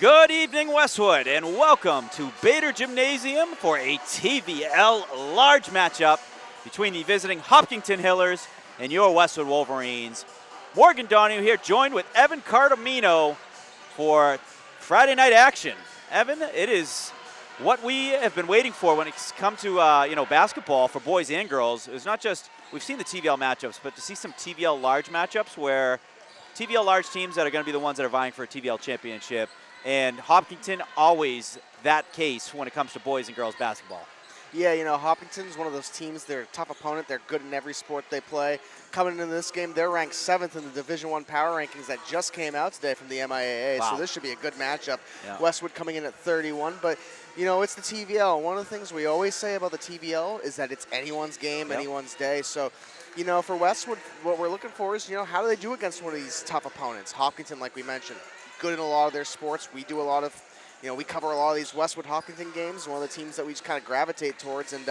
Good evening, Westwood, and welcome to Bader Gymnasium for a TVL large matchup between the visiting Hopkinton Hillers and your Westwood Wolverines. Morgan Donahue here, joined with Evan Cardamino for Friday night action. Evan, it is what we have been waiting for when it's come to basketball for boys and girls. It's not just we've seen the TVL matchups, but to see some TVL large matchups where TVL large teams that are going to be the ones that are vying for a TVL championship. And Hopkinton, always that case when it comes to boys and girls basketball. Yeah, Hopkinton's one of those teams. They're a tough opponent. They're good in every sport they play. Coming into this game, they're ranked 7th in the Division I power rankings that just came out today from the MIAA. Wow. So this should be a good matchup. Yeah. Westwood coming in at 31. But, it's the TVL. One of the things we always say about the TVL is that it's anyone's game, anyone's day. So, for Westwood, what we're looking for is, how do they do against one of these tough opponents? Hopkinton, like we mentioned, good in a lot of their sports. We do a lot of, we cover a lot of these Westwood Hopkinton games, one of the teams that we just kind of gravitate towards, and,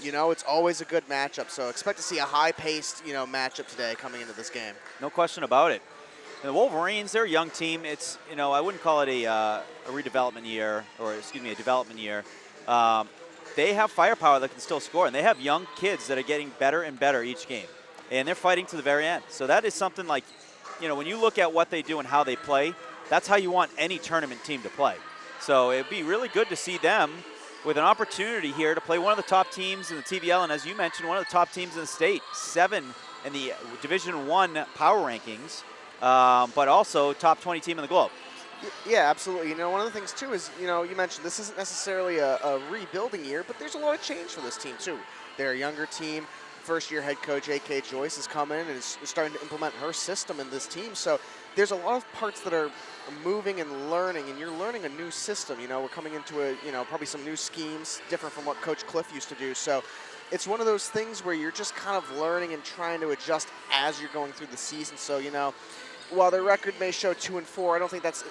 it's always a good matchup. So expect to see a high-paced, matchup today coming into this game. No question about it. And the Wolverines, they're a young team. It's, I wouldn't call it a redevelopment year, or a development year. They have firepower that can still score, and they have young kids that are getting better and better each game. And they're fighting to the very end. So that is something like, when you look at what they do and how they play, that's how you want any tournament team to play. So it'd be really good to see them with an opportunity here to play one of the top teams in the TVL, and as you mentioned, one of the top teams in the state, 7 in the Division I power rankings, but also top 20 team in the globe. Yeah, absolutely. One of the things, too, is, you mentioned this isn't necessarily a rebuilding year, but there's a lot of change for this team, too. They're a younger team. First-year head coach A.K. Joyce has come in and is starting to implement her system in this team. So there's a lot of parts that are moving and learning, and you're learning a new system. We're coming into probably some new schemes, different from what Coach Cliff used to do. So it's one of those things where you're just kind of learning and trying to adjust as you're going through the season. So, while their record may show 2-4, I don't think that's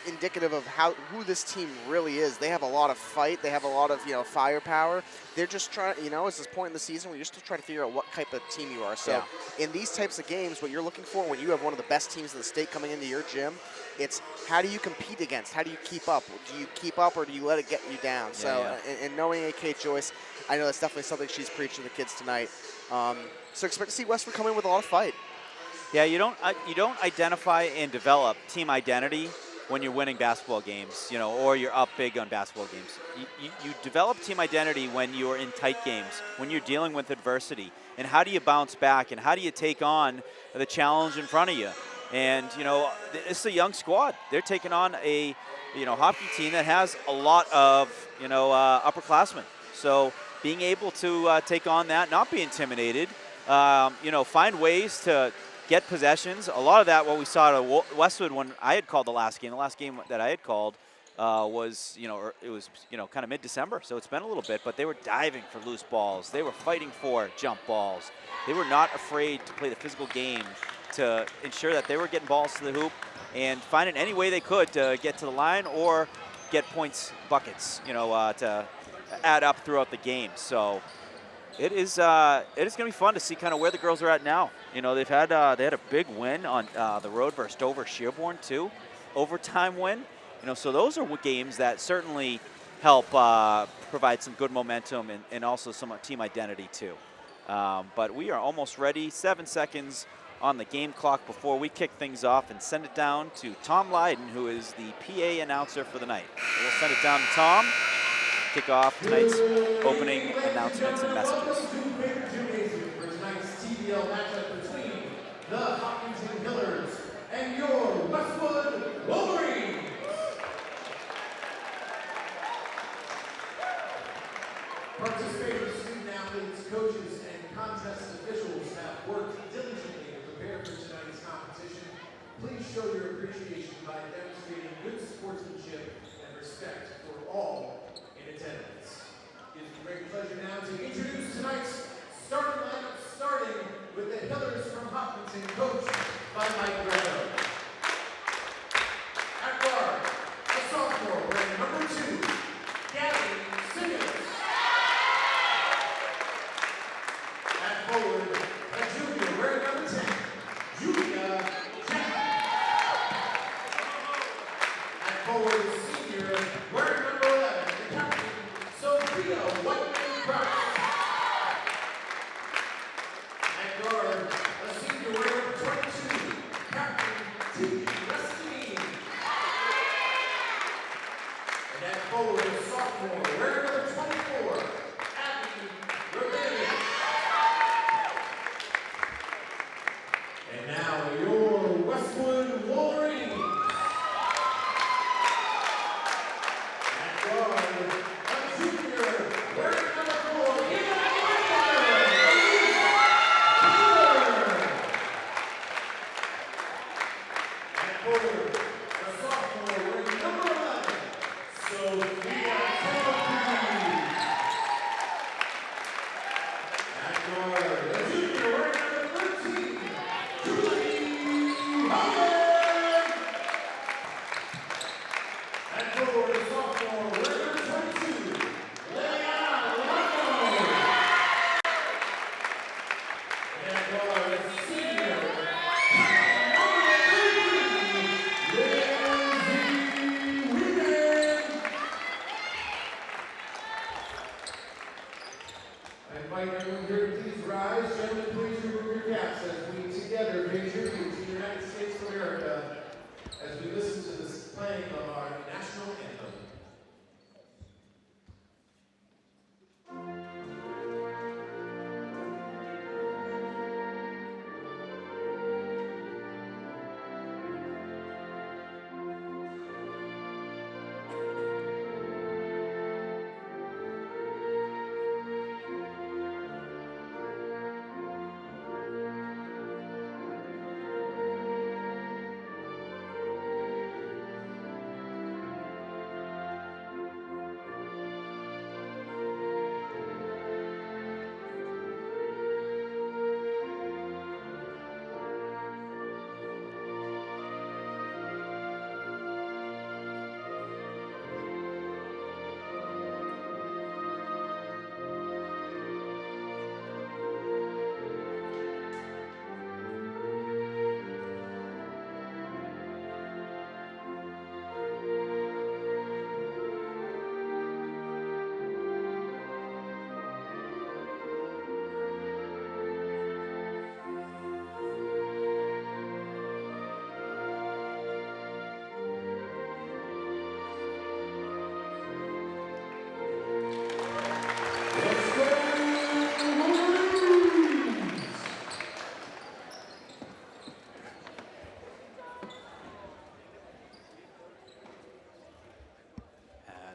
indicative of who this team really is. They have a lot of fight. They have a lot of, firepower. They're just trying, it's this point in the season where you're still trying to figure out what type of team you are. So in these types of games, what you're looking for when you have one of the best teams in the state coming into your gym, it's how do you compete against? How do you keep up? Do you keep up or do you let it get you down? And knowing A.K. Joyce, I know that's definitely something she's preaching to the kids tonight. So expect to see Westwood come in with a lot of fight. Yeah, you don't identify and develop team identity when you're winning basketball games, or you're up big on basketball games. You develop team identity when you're in tight games, when you're dealing with adversity. And how do you bounce back, and how do you take on the challenge in front of you? And, it's a young squad. They're taking on a, hockey team that has a lot of, upperclassmen. So being able to take on that, not be intimidated, find ways to get possessions. A lot of that, what we saw at Westwood when I had called the last game that I had called was, it was, kind of mid-December, so it's been a little bit, but they were diving for loose balls. They were fighting for jump balls. They were not afraid to play the physical game to ensure that they were getting balls to the hoop and finding any way they could to get to the line or get points, buckets, to add up throughout the game. So it is going to be fun to see kind of where the girls are at now. They had a big win on the road versus Dover Shearborn too, overtime win. So those are games that certainly help provide some good momentum and also some team identity too. But we are almost ready. 7 seconds on the game clock before we kick things off and send it down to Tom Lydon, who is the PA announcer for the night. We'll send it down to Tom. Kick off tonight's opening announcements and messages. For tonight's TVL matchup between the Hopkinton Hillers and your Westwood Wolverines. Participating student athletes, coaches, and contest officials have worked diligently to prepare for tonight's competition. Please show your appreciation by demonstrating good sportsmanship and respect for all in attendance. It is a great pleasure now to introduce tonight's starting lineup, starting with the Hillers from Hopkinton, coached by Mike Grado. At guard, the sophomore wearing number 2, Gabby Simmons. At forward, a junior wearing number 10, Julia Jackson. At forward, And forward, sophomore, wearing number 24, Abby Ramirez. And now your Westwood Wolverines. At guard, a junior, wearing number 4, and forward, a sophomore, wearing number 11, Sophia Timothy. At guard, a junior, wearing number 13, Julie Howard. And forward, a sophomore, wearing number 22, Leia Lano. And guard, a senior, number 33, Lindsay Weeman. I invite everyone here to please rise. Gentlemen, please remove your caps as we together pay tribute to the United States of America as we listen to this playing of our national anthem.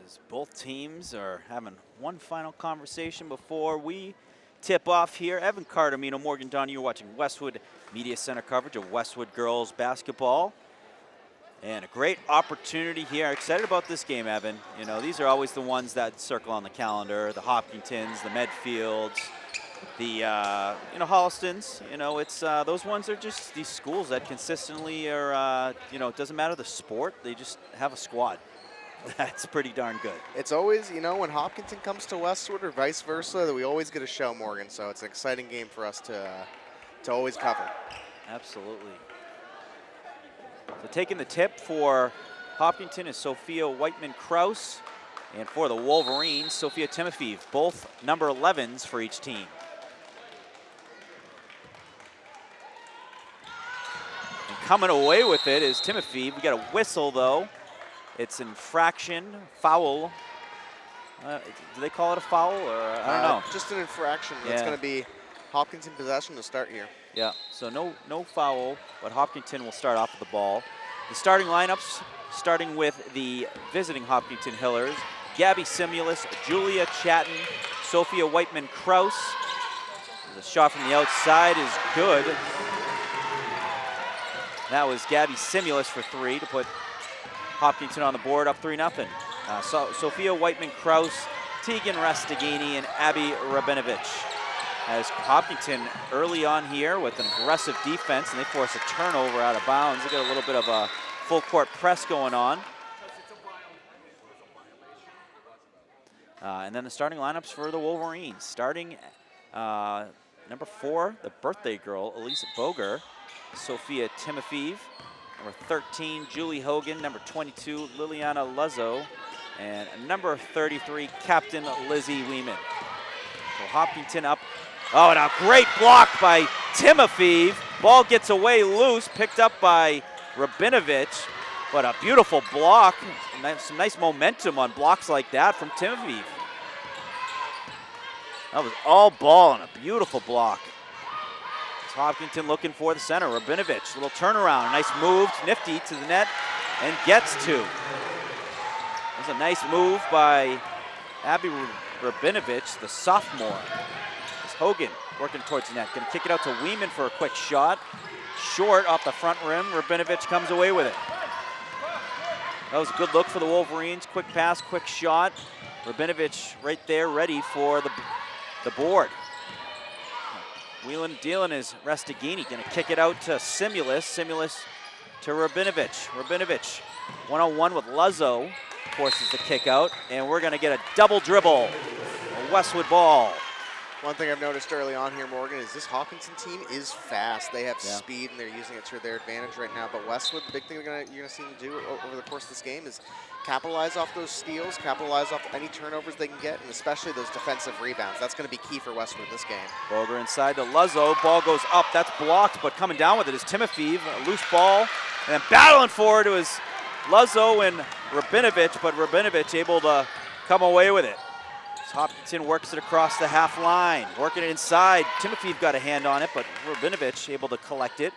As both teams are having one final conversation before we tip off here. Evan Cardomino, Morgan Don, you're watching Westwood Media Center coverage of Westwood Girls Basketball. And a great opportunity here. Excited about this game, Evan. You know, these are always the ones that circle on the calendar, the Hopkintons, the Medfields, the Hollistons. You know, it's those ones are just these schools that consistently are, it doesn't matter the sport, they just have a squad. That's pretty darn good. It's always, when Hopkinton comes to Westwood or vice versa, that we always get a show, Morgan. So it's an exciting game for us to always cover. Absolutely. So taking the tip for Hopkinton is Sophia Whiteman-Kraus. And for the Wolverines, Sophia Timofeev, both number 11s for each team. And coming away with it is Timofeev. We got a whistle, though. It's infraction, foul. Do they call it a foul, or I don't know? Just an infraction. It's going to be Hopkinton possession to start here. Yeah, so no foul, but Hopkinton will start off with the ball. The starting lineups, starting with the visiting Hopkinton Hillers, Gabby Simulus, Julia Chatton, Sophia Whiteman-Kraus. The shot from the outside is good. That was Gabby Simulus for 3 to put Hopkinton on the board, up 3-0. Sophia Whiteman-Kraus, Tegan Rastigini, and Abby Rabinovich. As Hopkinton early on here with an aggressive defense, and they force a turnover out of bounds. They got a little bit of a full court press going on. And then the starting lineups for the Wolverines. Starting number 4, the birthday girl, Elisa Boger, Sophia Timofeev. Number 13, Julie Hogan. Number 22, Liliana Luzzo. And number 33, Captain Lizzie Weeman. So Hopkinton up. Oh, and a great block by Timofeev. Ball gets away loose, picked up by Rabinovich. But a beautiful block. Some nice momentum on blocks like that from Timofeev. That was all ball and a beautiful block. It's Hopkinton looking for the center. Rabinovich, little turnaround. Nice move, nifty to the net, and gets two. That's a nice move by Abby Rabinovich, the sophomore. It's Hogan working towards the net. Going to kick it out to Weeman for a quick shot. Short off the front rim. Rabinovich comes away with it. That was a good look for the Wolverines. Quick pass, quick shot. Rabinovich right there, ready for the board. Wheeling dealing is Restigini. Going to kick it out to Simulus. Simulus to Rabinovich. Rabinovich one-on-one with Luzzo. Forces the kick out, and we're going to get a double dribble. A Westwood ball. One thing I've noticed early on here, Morgan, is this Hopkinton team is fast. They have speed, and they're using it to their advantage right now. But Westwood, the big thing you're going to see them do over the course of this game is capitalize off those steals, capitalize off any turnovers they can get, and especially those defensive rebounds. That's going to be key for Westwood in this game. Boger inside to Luzzo. Ball goes up. That's blocked, but coming down with it is Timofeev. A loose ball, and then battling for it was Luzzo and Rabinovich, but Rabinovich able to come away with it. Hopkinton works it across the half line, working it inside. Timofeev got a hand on it, but Rabinovich able to collect it.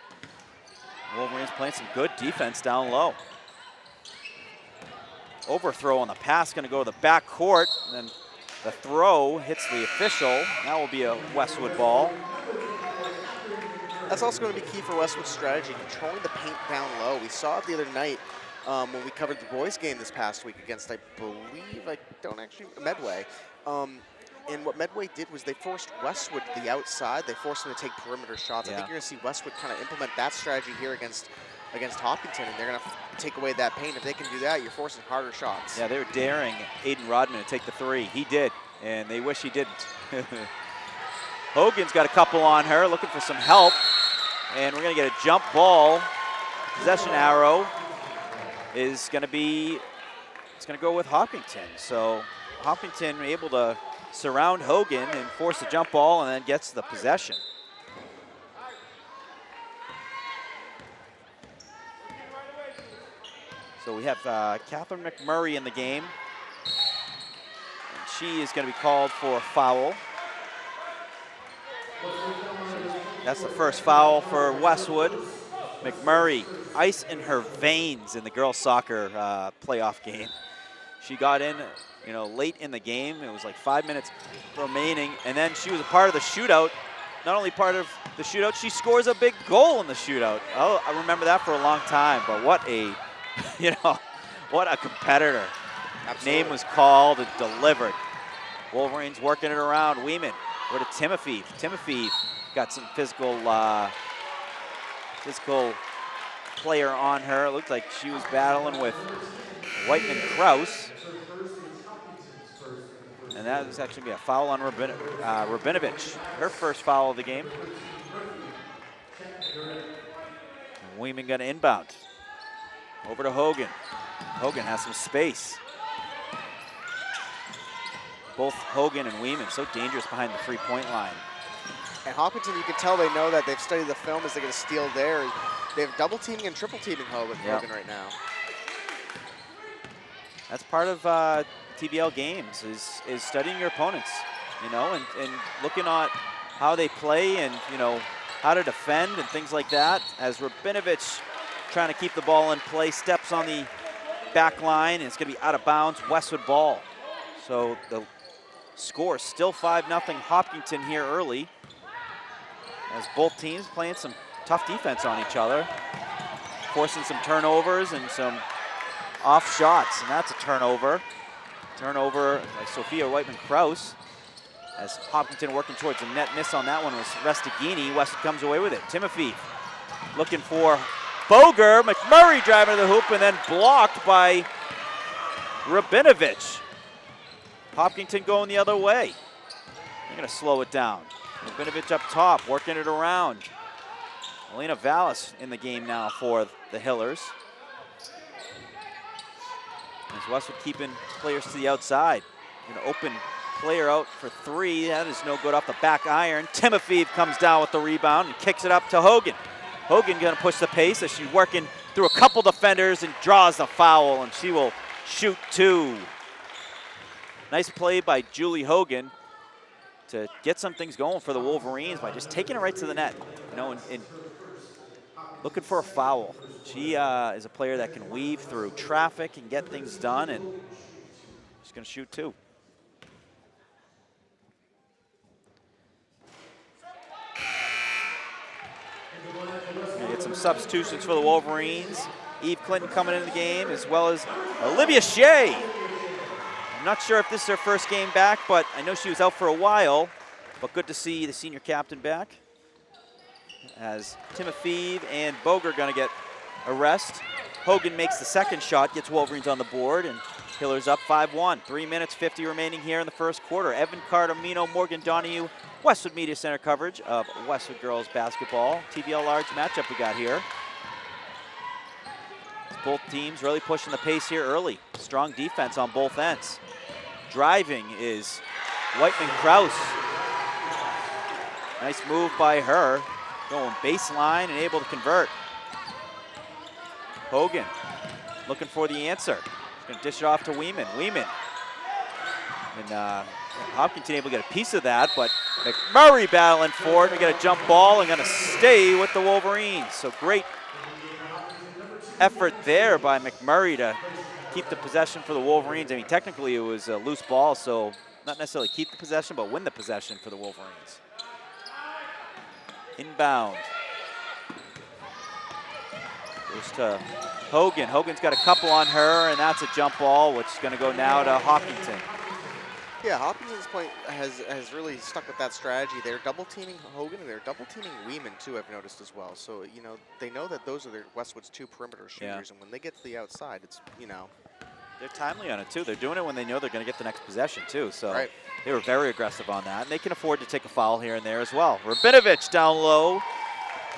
Wolverines playing some good defense down low. Overthrow on the pass, going to go to the back court, and then the throw hits the official. That will be a Westwood ball. That's also going to be key for Westwood's strategy, controlling the paint down low. We saw it the other night when we covered the boys' game this past week against, I believe, Medway. And what Medway did was they forced Westwood to the outside. They forced them to take perimeter shots. I think you're going to see Westwood kind of implement that strategy here against Hopkinton, and they're going to take away that paint. If they can do that, you're forcing harder shots. Yeah, they were daring Aiden Rodman to take the three. He did, and they wish he didn't. Hogan's got a couple on her, looking for some help, and we're going to get a jump ball. Possession arrow is going to be, it's going to go with Hopkinton. So Hopkinton able to surround Hogan and force a jump ball, and then gets the possession. So we have Catherine McMurray in the game. And she is going to be called for a foul. That's the first foul for Westwood. McMurray, ice in her veins in the girls' soccer playoff game. She got in, late in the game. It was like 5 minutes remaining, and then she was a part of the shootout. Not only part of the shootout, she scores a big goal in the shootout. Oh, I remember that for a long time, but what a, what a competitor. Absolutely. Name was called and delivered. Wolverines working it around. Weeman, over to Timofeev. Timofeev got some physical player on her. It looked like she was battling with Whiteman Kraus. And that was actually a foul on Rabinovich. Her first foul of the game. And Weeman got an inbound. Over to Hogan. Hogan has some space. Both Hogan and Weeman so dangerous behind the three-point line. And Hopkinton, you can tell they know that they've studied the film as they're going to steal there. They have double teaming and triple teaming Hogan right now. That's part of TBL games is studying your opponents, and looking at how they play and how to defend and things like that. As Rabinovich trying to keep the ball in play, steps on the back line, and it's going to be out of bounds. Westwood ball. So the score still 5-0 Hopkinton here early, as both teams playing some tough defense on each other, forcing some turnovers and some off shots, and that's a turnover. Turnover by Sophia Whiteman-Kraus, as Hopkinton working towards the net. Miss on that one was Restigini. Westwood comes away with it. Timofeev looking for Boger. McMurray driving to the hoop, and then blocked by Rabinovich. Hopkinton going the other way. They're going to slow it down. Rabinovich up top, working it around. Elena Vallis in the game now for the Hillers. As Westwood keeping players to the outside. An open player out for three. That is no good off the back iron. Timofeev comes down with the rebound and kicks it up to Hogan. Hogan going to push the pace as she's working through a couple defenders and draws the foul, and she will shoot 2. Nice play by Julie Hogan to get some things going for the Wolverines by just taking it right to the net, you know, and looking for a foul. She is a player that can weave through traffic and get things done, and she's going to shoot 2. Gonna get some substitutions for the Wolverines. Eve Clinton coming into the game, as well as Olivia Shea. I'm not sure if this is her first game back, but I know she was out for a while. But good to see the senior captain back, as Timofeev and Boger are going to get a rest. Hogan makes the second shot, gets Wolverines on the board, and Hillers up 5-1. 3 minutes 50 remaining here in the first quarter. Evan Cardamino, Morgan Donahue, Westwood Media Center coverage of Westwood Girls Basketball. TVL large matchup we got here. Both teams really pushing the pace here early. Strong defense on both ends. Driving is Whiteman-Kraus. Nice move by her. Going baseline and able to convert. Hogan looking for the answer. She's going to dish it off to Weeman. Weeman. And Hopkinton able to get a piece of that, but McMurray battling for it. We get a jump ball and going to stay with the Wolverines. So great effort there by McMurray to keep the possession for the Wolverines. I mean, technically it was a loose ball, so not necessarily keep the possession, but win the possession for the Wolverines. Inbound. Goes to Hogan. Hogan's got a couple on her, and that's a jump ball, which is going to go now to Hopkinton. Yeah, Hopkinson's point has really stuck with that strategy. They're double teaming Hogan, and they're double teaming Weeman too, I've noticed as well. So, you know, they know that those are their Westwood's 2 perimeter shooters, and when they get to the outside, it's, you know. They're timely on it too. They're doing it when they know they're going to get the next possession too. So right. They were very aggressive on that, and they can afford to take a foul here and there as well. Rabinovich down low.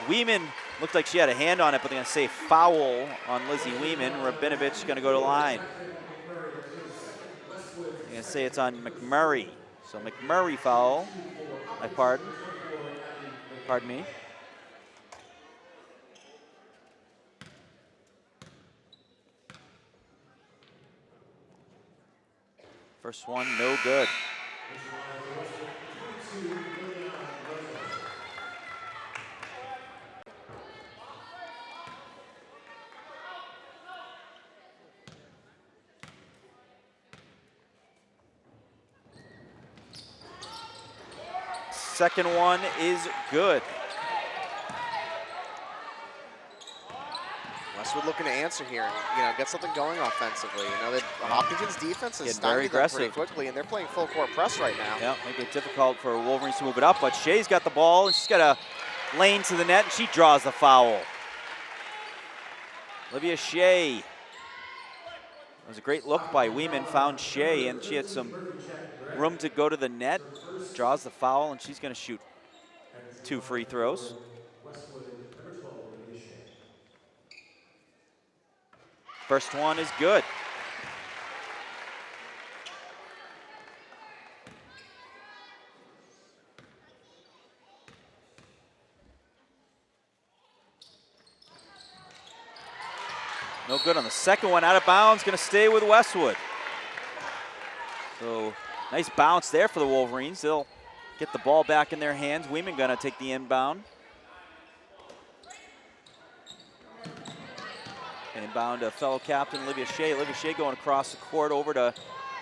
Weeman looked like she had a hand on it, but they're going to say foul on Lizzie Weeman. Rabinovich going to go to line. Going to say it's on McMurray. So McMurray foul. Pardon me. First one, no good. Second one is good. Westwood looking to answer here and, you know, get something going offensively. You know, that Hopkinton's defense is very aggressive pretty quickly, and they're playing full court press right now. Yeah, make it difficult for Wolverines to move it up, but Shea's got the ball, and she's got a lane to the net, and she draws the foul. Olivia Shea. It was a great look by Weeman, found Shea, and she had some room to go to the net. Draws the foul, and she's going to shoot 2 free throws. First one is good. No good on the second one, out of bounds, going to stay with Westwood. So nice bounce there for the Wolverines. They'll get the ball back in their hands. Weeman going to take the inbound. Inbound to fellow captain Olivia Shea. Olivia Shea going across the court over to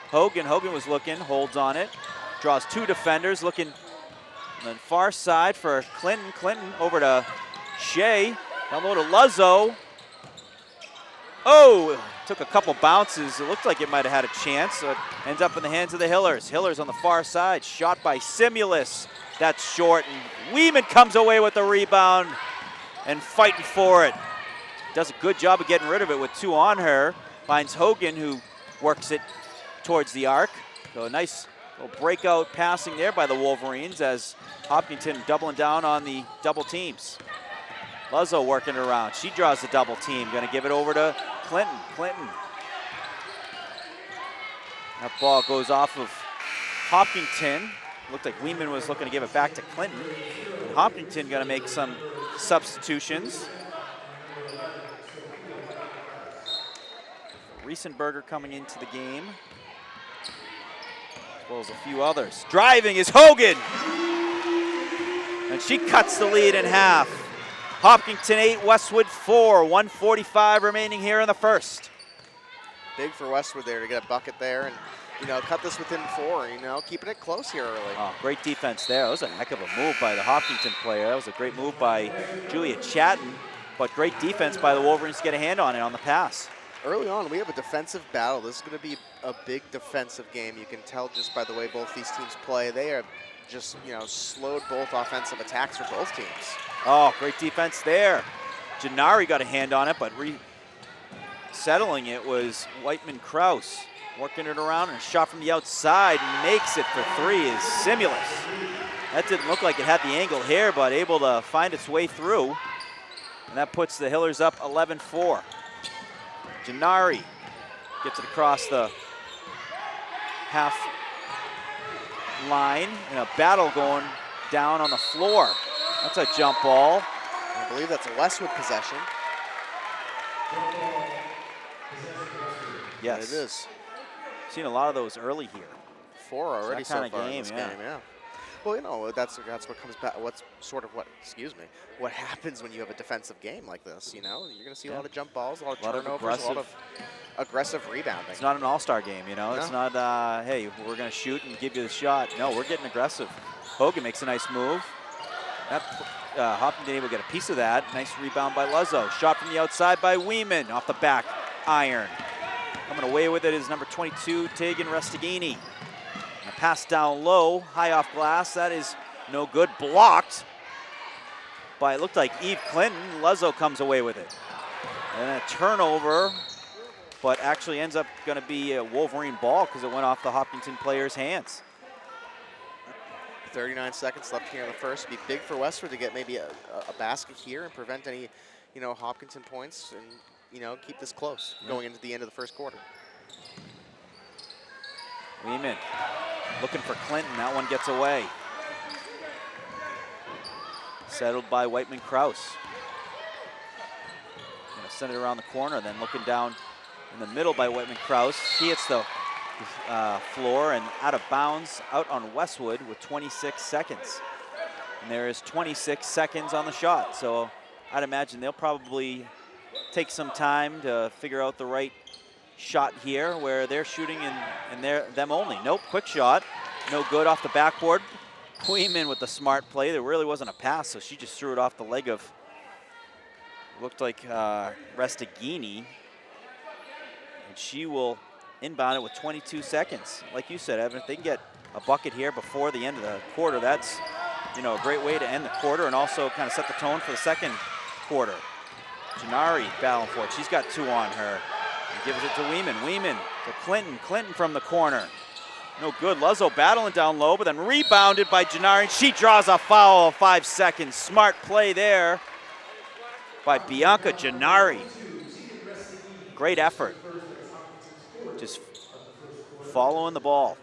Hogan. Hogan was looking, holds on it. Draws 2 defenders, looking on the far side for Clinton. Clinton over to Shea. Down low to Luzzo. Oh, took a couple bounces. It looked like it might have had a chance. So it ends up in the hands of the Hillers. Hillers on the far side. Shot by Simulus. That's short. And Weeman comes away with the rebound and fighting for it. Does a good job of getting rid of it with 2 on her. Finds Hogan, who works it towards the arc. So a nice little breakout passing there by the Wolverines as Hopkinton doubling down on the double teams. Luzzo working around. She draws the double team. Going to give it over to Clinton. Clinton. That ball goes off of Hopkinton. Looked like Weeman was looking to give it back to Clinton. And Hopkinton going to make some substitutions. Riesenberger coming into the game, as well as a few others. Driving is Hogan, and she cuts the lead in half. Hopkinton 8, Westwood 4, 1:45 remaining here in the first. Big for Westwood there to get a bucket there and, cut this within 4, keeping it close here early. Oh, great defense there. That was a heck of a move by the Hopkinton player. That was a great move by Julia Chatton, but great defense by the Wolverines to get a hand on it on the pass. Early on, we have a defensive battle. This is going to be a big defensive game. You can tell just by the way both these teams play. They have just, slowed both offensive attacks for both teams. Oh, great defense there. Gennari got a hand on it, but settling it was Whiteman-Kraus. Working it around, and a shot from the outside makes it for 3 is Simulus. That didn't look like it had the angle here, but able to find its way through. And that puts the Hillers up 11-4. Gennari gets it across the half line, and a battle going down on the floor. That's a jump ball. I believe that's a Westwood possession. Yes. It is. Seen a lot of those early here. 4 already so far game, in this game, yeah. Well, that's what comes back. What happens when you have a defensive game like this? You're going to see a lot of jump balls, a lot of turnovers, a lot of aggressive rebounding. It's not an all-star game, No. It's not, hey, we're going to shoot and give you the shot. No, we're getting aggressive. Hogan makes a nice move. Hopkinton able to get a piece of that. Nice rebound by Luzzo. Shot from the outside by Weeman off the back iron. Coming away with it is number 22, Tegan Restaghini. A pass down low, high off glass. That is no good. Blocked by, it looked like Eve Clinton. Luzzo comes away with it. And a turnover, but actually ends up going to be a Wolverine ball because it went off the Hopkinton player's hands. 39 seconds left here in the first. It'd be big for Westwood to get maybe a basket here and prevent any, Hopkinton points and, keep this close going into the end of the first quarter. Weeman looking for Clinton. That one gets away. Settled by Whiteman-Kraus. Gonna send it around the corner, then looking down in the middle by Whiteman-Kraus. He hits the floor and out of bounds out on Westwood with 26 seconds. And there is 26 seconds on the shot. So I'd imagine they'll probably take some time to figure out the right shot here where they're shooting and they're them only. Nope, quick shot. No good off the backboard. Weeman with the smart play. There really wasn't a pass, so she just threw it off the leg of, looked like Restaghini. And she will inbound it with 22 seconds. Like you said, Evan, if they can get a bucket here before the end of the quarter, that's a great way to end the quarter and also kind of set the tone for the second quarter. Gennari battling for it. She's got 2 on her. And gives it to Weeman. Weeman to Clinton. Clinton from the corner. No good. Luzzo battling down low, but then rebounded by Gennari. She draws a foul of 5 seconds. Smart play there by Bianca Gennari. Great effort. Just following the ball.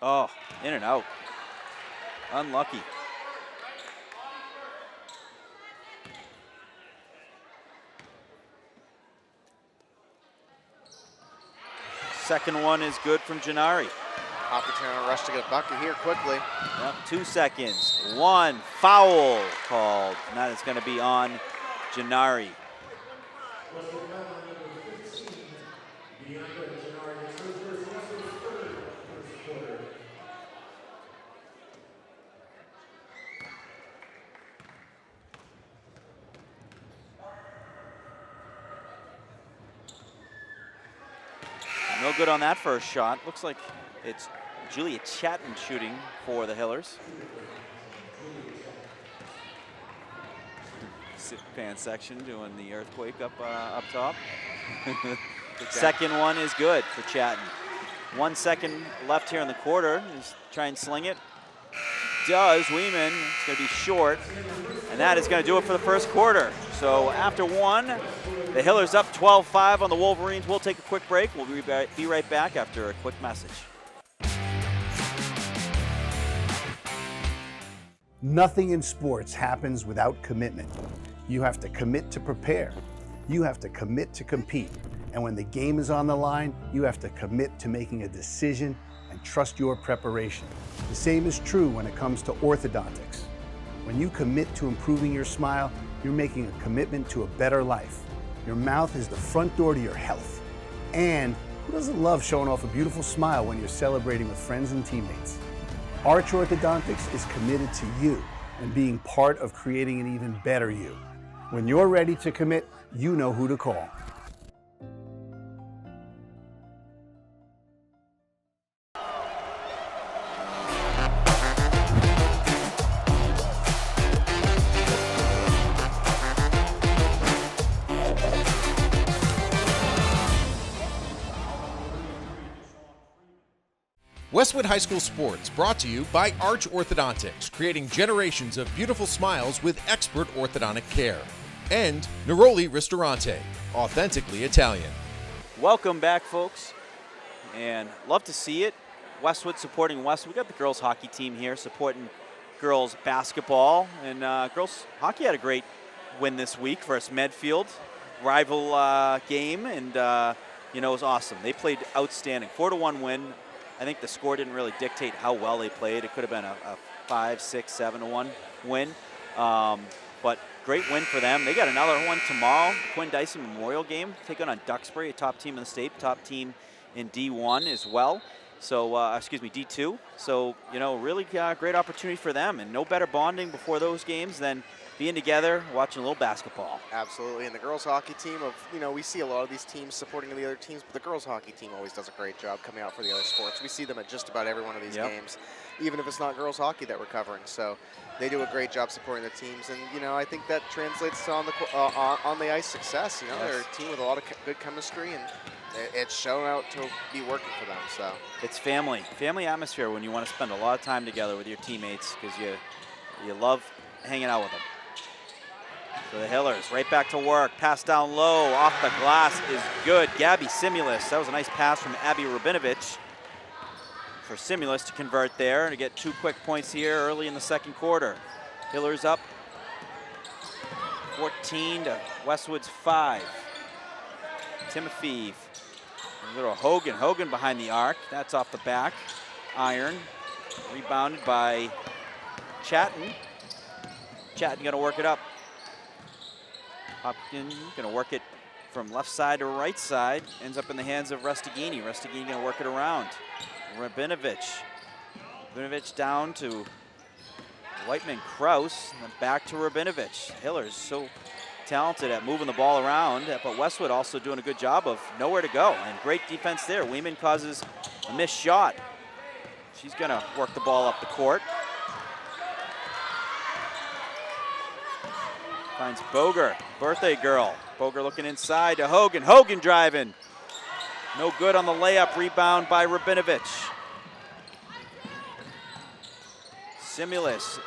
Oh, in and out. Unlucky. Second one is good from Gennari. Hopkinton on a rush to get a bucket here quickly. Yep, 2 seconds. 1 foul called. And that is going to be on Gennari. No good on that first shot. Looks like it's Julia Chatton shooting for the Hillers. Fan section doing the earthquake up top. Second one is good for Chatton. 1 second left here in the quarter. Just try and sling it. Does. Weeman. It's going to be short. And that is going to do it for the first quarter. So after 1, the Hillers up 12-5 on the Wolverines. We'll take a quick break. We'll be right back after a quick message. Nothing in sports happens without commitment. You have to commit to prepare. You have to commit to compete. And when the game is on the line, you have to commit to making a decision and trust your preparation. The same is true when it comes to orthodontics. When you commit to improving your smile, you're making a commitment to a better life. Your mouth is the front door to your health. And who doesn't love showing off a beautiful smile when you're celebrating with friends and teammates? Arch Orthodontics is committed to you and being part of creating an even better you. When you're ready to commit, you know who to call. Westwood High School Sports brought to you by Arch Orthodontics, creating generations of beautiful smiles with expert orthodontic care. And Neroli Ristorante, authentically Italian. Welcome back, folks, and love to see it. Westwood supporting Westwood. We got the girls hockey team here supporting girls basketball, and girls hockey had a great win this week versus Medfield. Rival game, and it was awesome. They played outstanding. 4-1 win. I think the score didn't really dictate how well they played. It could have been a 5, 6, 7-1 win. But great win for them. They got another one tomorrow, Quinn Dyson Memorial Game, taking on Duxbury, a top team in the state, top team in D1 as well. So, D2. So, really great opportunity for them, and no better bonding before those games than being together, watching a little basketball. Absolutely, and the girls hockey team we see a lot of these teams supporting the other teams, but the girls hockey team always does a great job coming out for the other sports. We see them at just about every one of these games, even if it's not girls hockey that we're covering. So they do a great job supporting the teams, and I think that translates to on the ice success. Yes. They're a team with a lot of good chemistry, and it's shown out to be working for them. So it's family atmosphere when you want to spend a lot of time together with your teammates because you love hanging out with them. So the Hillers right back to work. Pass down low, off the glass is good. Gabby Simulus, that was a nice pass from Abby Rabinovich for Simulus to convert there and to get 2 quick points here early in the second quarter. Hillers up 14 to Westwood's 5. Timofeev, a little Hogan behind the arc. That's off the back. Iron, rebounded by Chatton. Chatton gonna work it up. Hopkinton going to work it from left side to right side. Ends up in the hands of Restaghini. Restaghini going to work it around. Rabinovich. Rabinovich down to Whiteman-Kraus. And then back to Rabinovich. Hiller's so talented at moving the ball around. But Westwood also doing a good job of nowhere to go. And great defense there. Weeman causes a missed shot. She's going to work the ball up the court. Finds Boger, birthday girl. Boger looking inside to Hogan. Hogan driving. No good on the layup. Rebound by Rabinovich. Simulus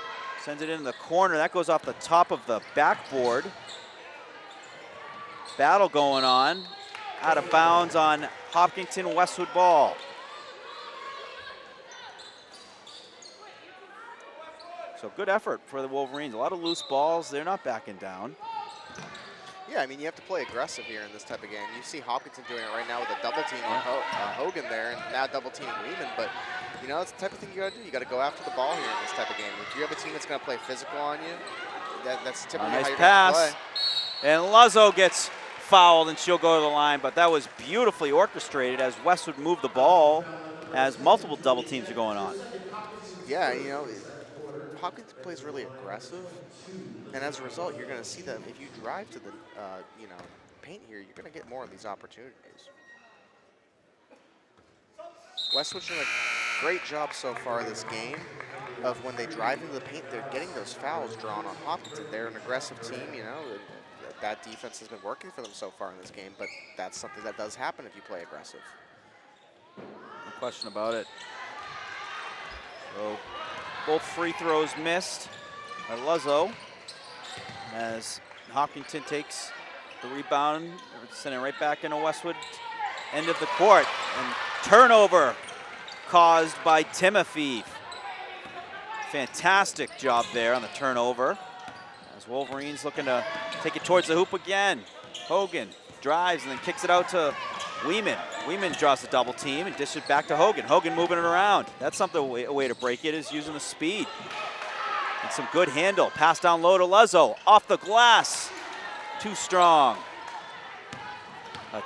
sends it in the corner. That goes off the top of the backboard. Battle going on. Out of bounds on Hopkinton Westwood ball. So good effort for the Wolverines. A lot of loose balls. They're not backing down. Yeah, you have to play aggressive here in this type of game. You see Hopkinton doing it right now with a double team on Hogan there, and now double teaming Weeman. But that's the type of thing you got to do. You got to go after the ball here in this type of game. If you have a team that's going to play physical on you, that's typically how you're going to play. And Luzzo gets fouled, and she'll go to the line. But that was beautifully orchestrated as Westwood moved the ball as multiple double teams are going on. Yeah, Hopkins plays really aggressive, and as a result, you're going to see that if you drive to the paint here, you're going to get more of these opportunities. Westwood's done a great job so far this game of when they drive into the paint, they're getting those fouls drawn on Hopkinton. They're an aggressive team, that defense has been working for them so far in this game, but that's something that does happen if you play aggressive. No question about it. So both free throws missed by Luzzo as Hopkinton takes the rebound, sending it right back into Westwood. End of the court, and turnover caused by Timofeev. Fantastic job there on the turnover. As Wolverines looking to take it towards the hoop again. Hogan drives and then kicks it out to Weeman. Weeman draws the double team and dishes it back to Hogan. Hogan moving it around. That's something, a way to break it is using the speed. And some good handle. Pass down low to Luzzo. Off the glass. Too strong.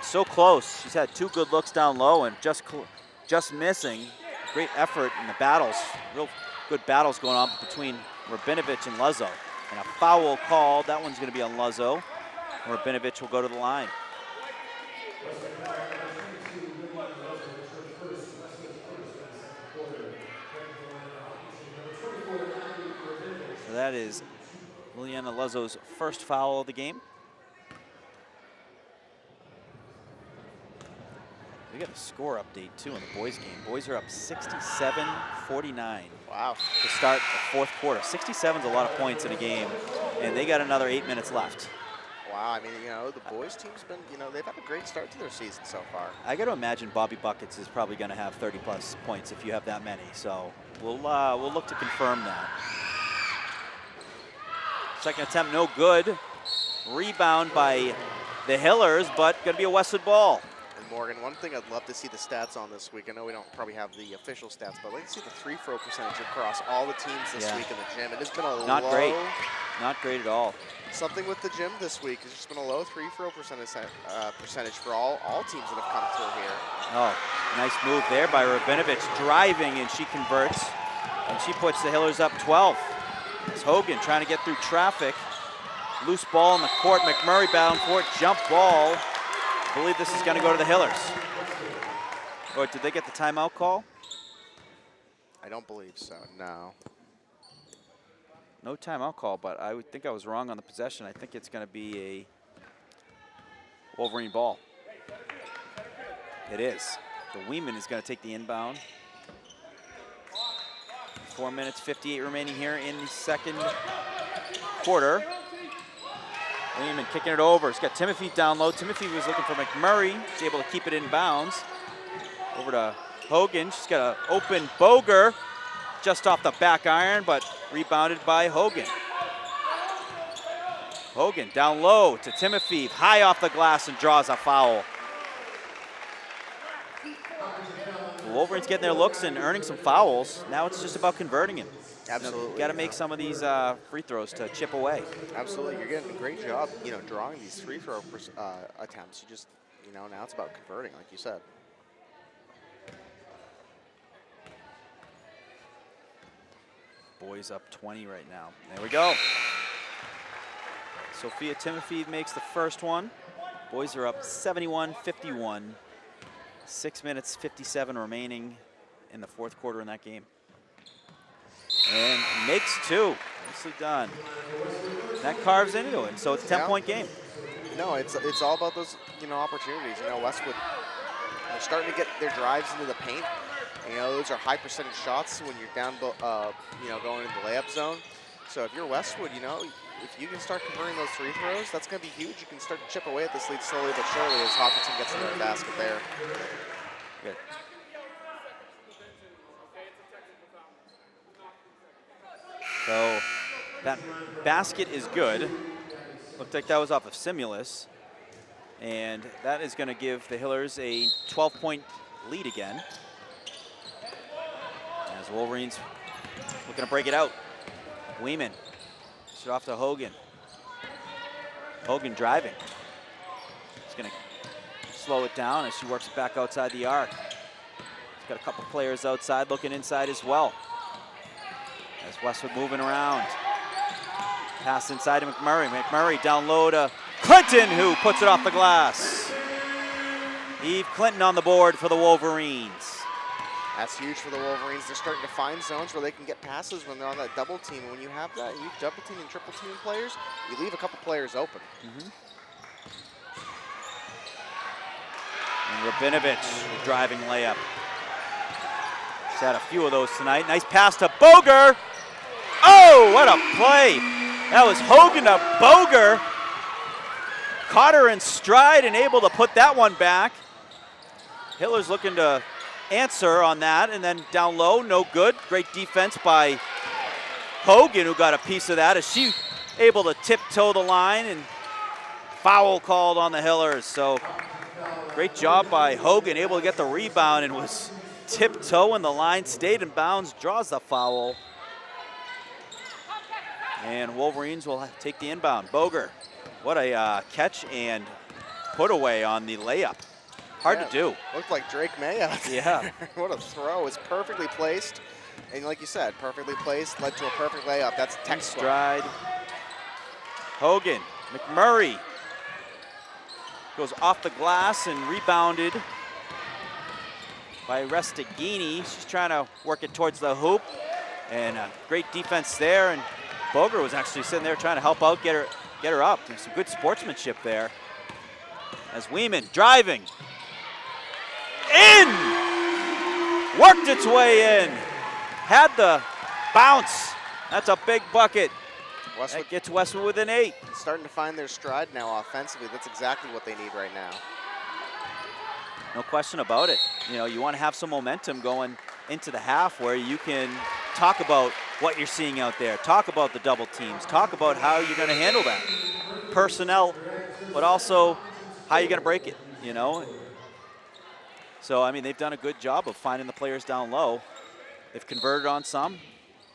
So close. She's had 2 good looks down low and just missing. Great effort in the battles. Real good battles going on between Rabinovich and Luzzo. And a foul called. That one's going to be on Luzzo. Rabinovich will go to the line. So that is Liliana Luzzo's first foul of the game. We got a score update too in the boys game. Boys are up 67-49. Wow. To start the 4th quarter. 67 is a lot of points in a game, and they got another 8 minutes left. Wow, I mean, you know, the boys team's been, you know, they've had a great start to their season so far. I got to imagine Bobby Buckets is probably going to have 30-plus points if you have that many. So we'll look to confirm that. Second attempt, no good. Rebound by the Hillers, but going to be a Westwood ball. And Morgan, one thing I'd love to see the stats on this week. I know we don't probably have the official stats, but I'd like to see the free throw percentage across all the teams this week in the gym. It has been a Not great. Not great at all. Something with the gym this week has just been a low free throw percentage for all teams that have come through here. Oh, nice move there by Rabinovich, driving, and she converts. And she puts the Hillers up 12. It's Hogan trying to get through traffic. Loose ball in the court. McMurray bound for it. Jump ball. I believe this is going to go to the Hillers. Or did they get the timeout call? I don't believe so, no. No timeout call, but I would think I was wrong on the possession. I think it's going to be a Wolverine ball. It is. The Weeman is going to take the inbound. 4 minutes, 58 remaining here in the second quarter. Weeman kicking it over. He's got Timothy down low. Timothy was looking for McMurray. He's able to keep it in bounds. Over to Hogan. She's got an open Boger. Just off the back iron, but rebounded by Hogan. Hogan down low to Timothy, high off the glass and draws a foul. The Wolverines getting their looks and earning some fouls. Now it's just about converting him. Absolutely. Got to make some of these free throws to chip away. Absolutely, you're getting a great job, you know, drawing these free throw attempts. You just, you know, now it's about converting, like you said. Boys up 20 right now. There we go. Sophia Timothy makes the first one. Boys are up 71-51. 6 minutes, 57 remaining in the 4th quarter in that game. And makes 2. Nicely done. That carves into it, so it's a 10-point game. No, it's all about those, you know, opportunities. You know, Westwood, they're starting to get their drives into the paint. You know, those are high percentage shots when you're down, you know, going into the layup zone. So if you're Westwood, you know, if you can start converting those free throws, that's going to be huge. You can start to chip away at this lead slowly but surely as Hopkinton gets another basket there. Good. So that basket is good. Looked like that was off of Simulus. And that is going to give the Hillers a 12-point lead again. As Wolverines looking to break it out. Weeman. Shit off to Hogan. Hogan driving. He's going to slow it down as she works it back outside the arc. He's got a couple players outside looking inside as well. As Westwood moving around. Pass inside to McMurray. McMurray down low to Clinton, who puts it off the glass. Eve Clinton on the board for the Wolverines. That's huge for the Wolverines. They're starting to find zones where they can get passes when they're on that double team. And when you have that, you double team and triple team players, you leave a couple players open. And Rabinovich, the driving layup. She's had a few of those tonight. Nice pass to Boger. Oh, what a play. That was Hogan to Boger. Caught her in stride and able to put that one back. Hiller's looking to answer on that, and then down low, no good. Great defense by Hogan who got a piece of that. Is she able to tiptoe the line, and foul called on the Hillers. So great job by Hogan, able to get the rebound and was tiptoeing the line, stayed in bounds, draws the foul. And Wolverines will take the inbound. Boger, what a catch and put away on the layup. Hard to do. Looked like Drake May out there. Yeah. What a throw. It's perfectly placed. And like you said, perfectly placed, led to a perfect layup. That's textbook. Stride. Hogan, McMurray goes off the glass and rebounded by Restaghini. She's trying to work it towards the hoop. And great defense there. And Boger was actually sitting there trying to help out, get her up. There's some good sportsmanship there. As Weeman driving. In! Worked its way in. Had the bounce. That's a big bucket. Westwood That gets Westwood within 8. starting to find their stride now offensively. That's exactly what they need right now. No question about it. You know, you want to have some momentum going into the half where you can talk about what you're seeing out there, talk about the double teams, talk about how you're going to handle that. Personnel, but also how you're going to break it, you know. So, I mean, they've done a good job of finding the players down low. They've converted on some,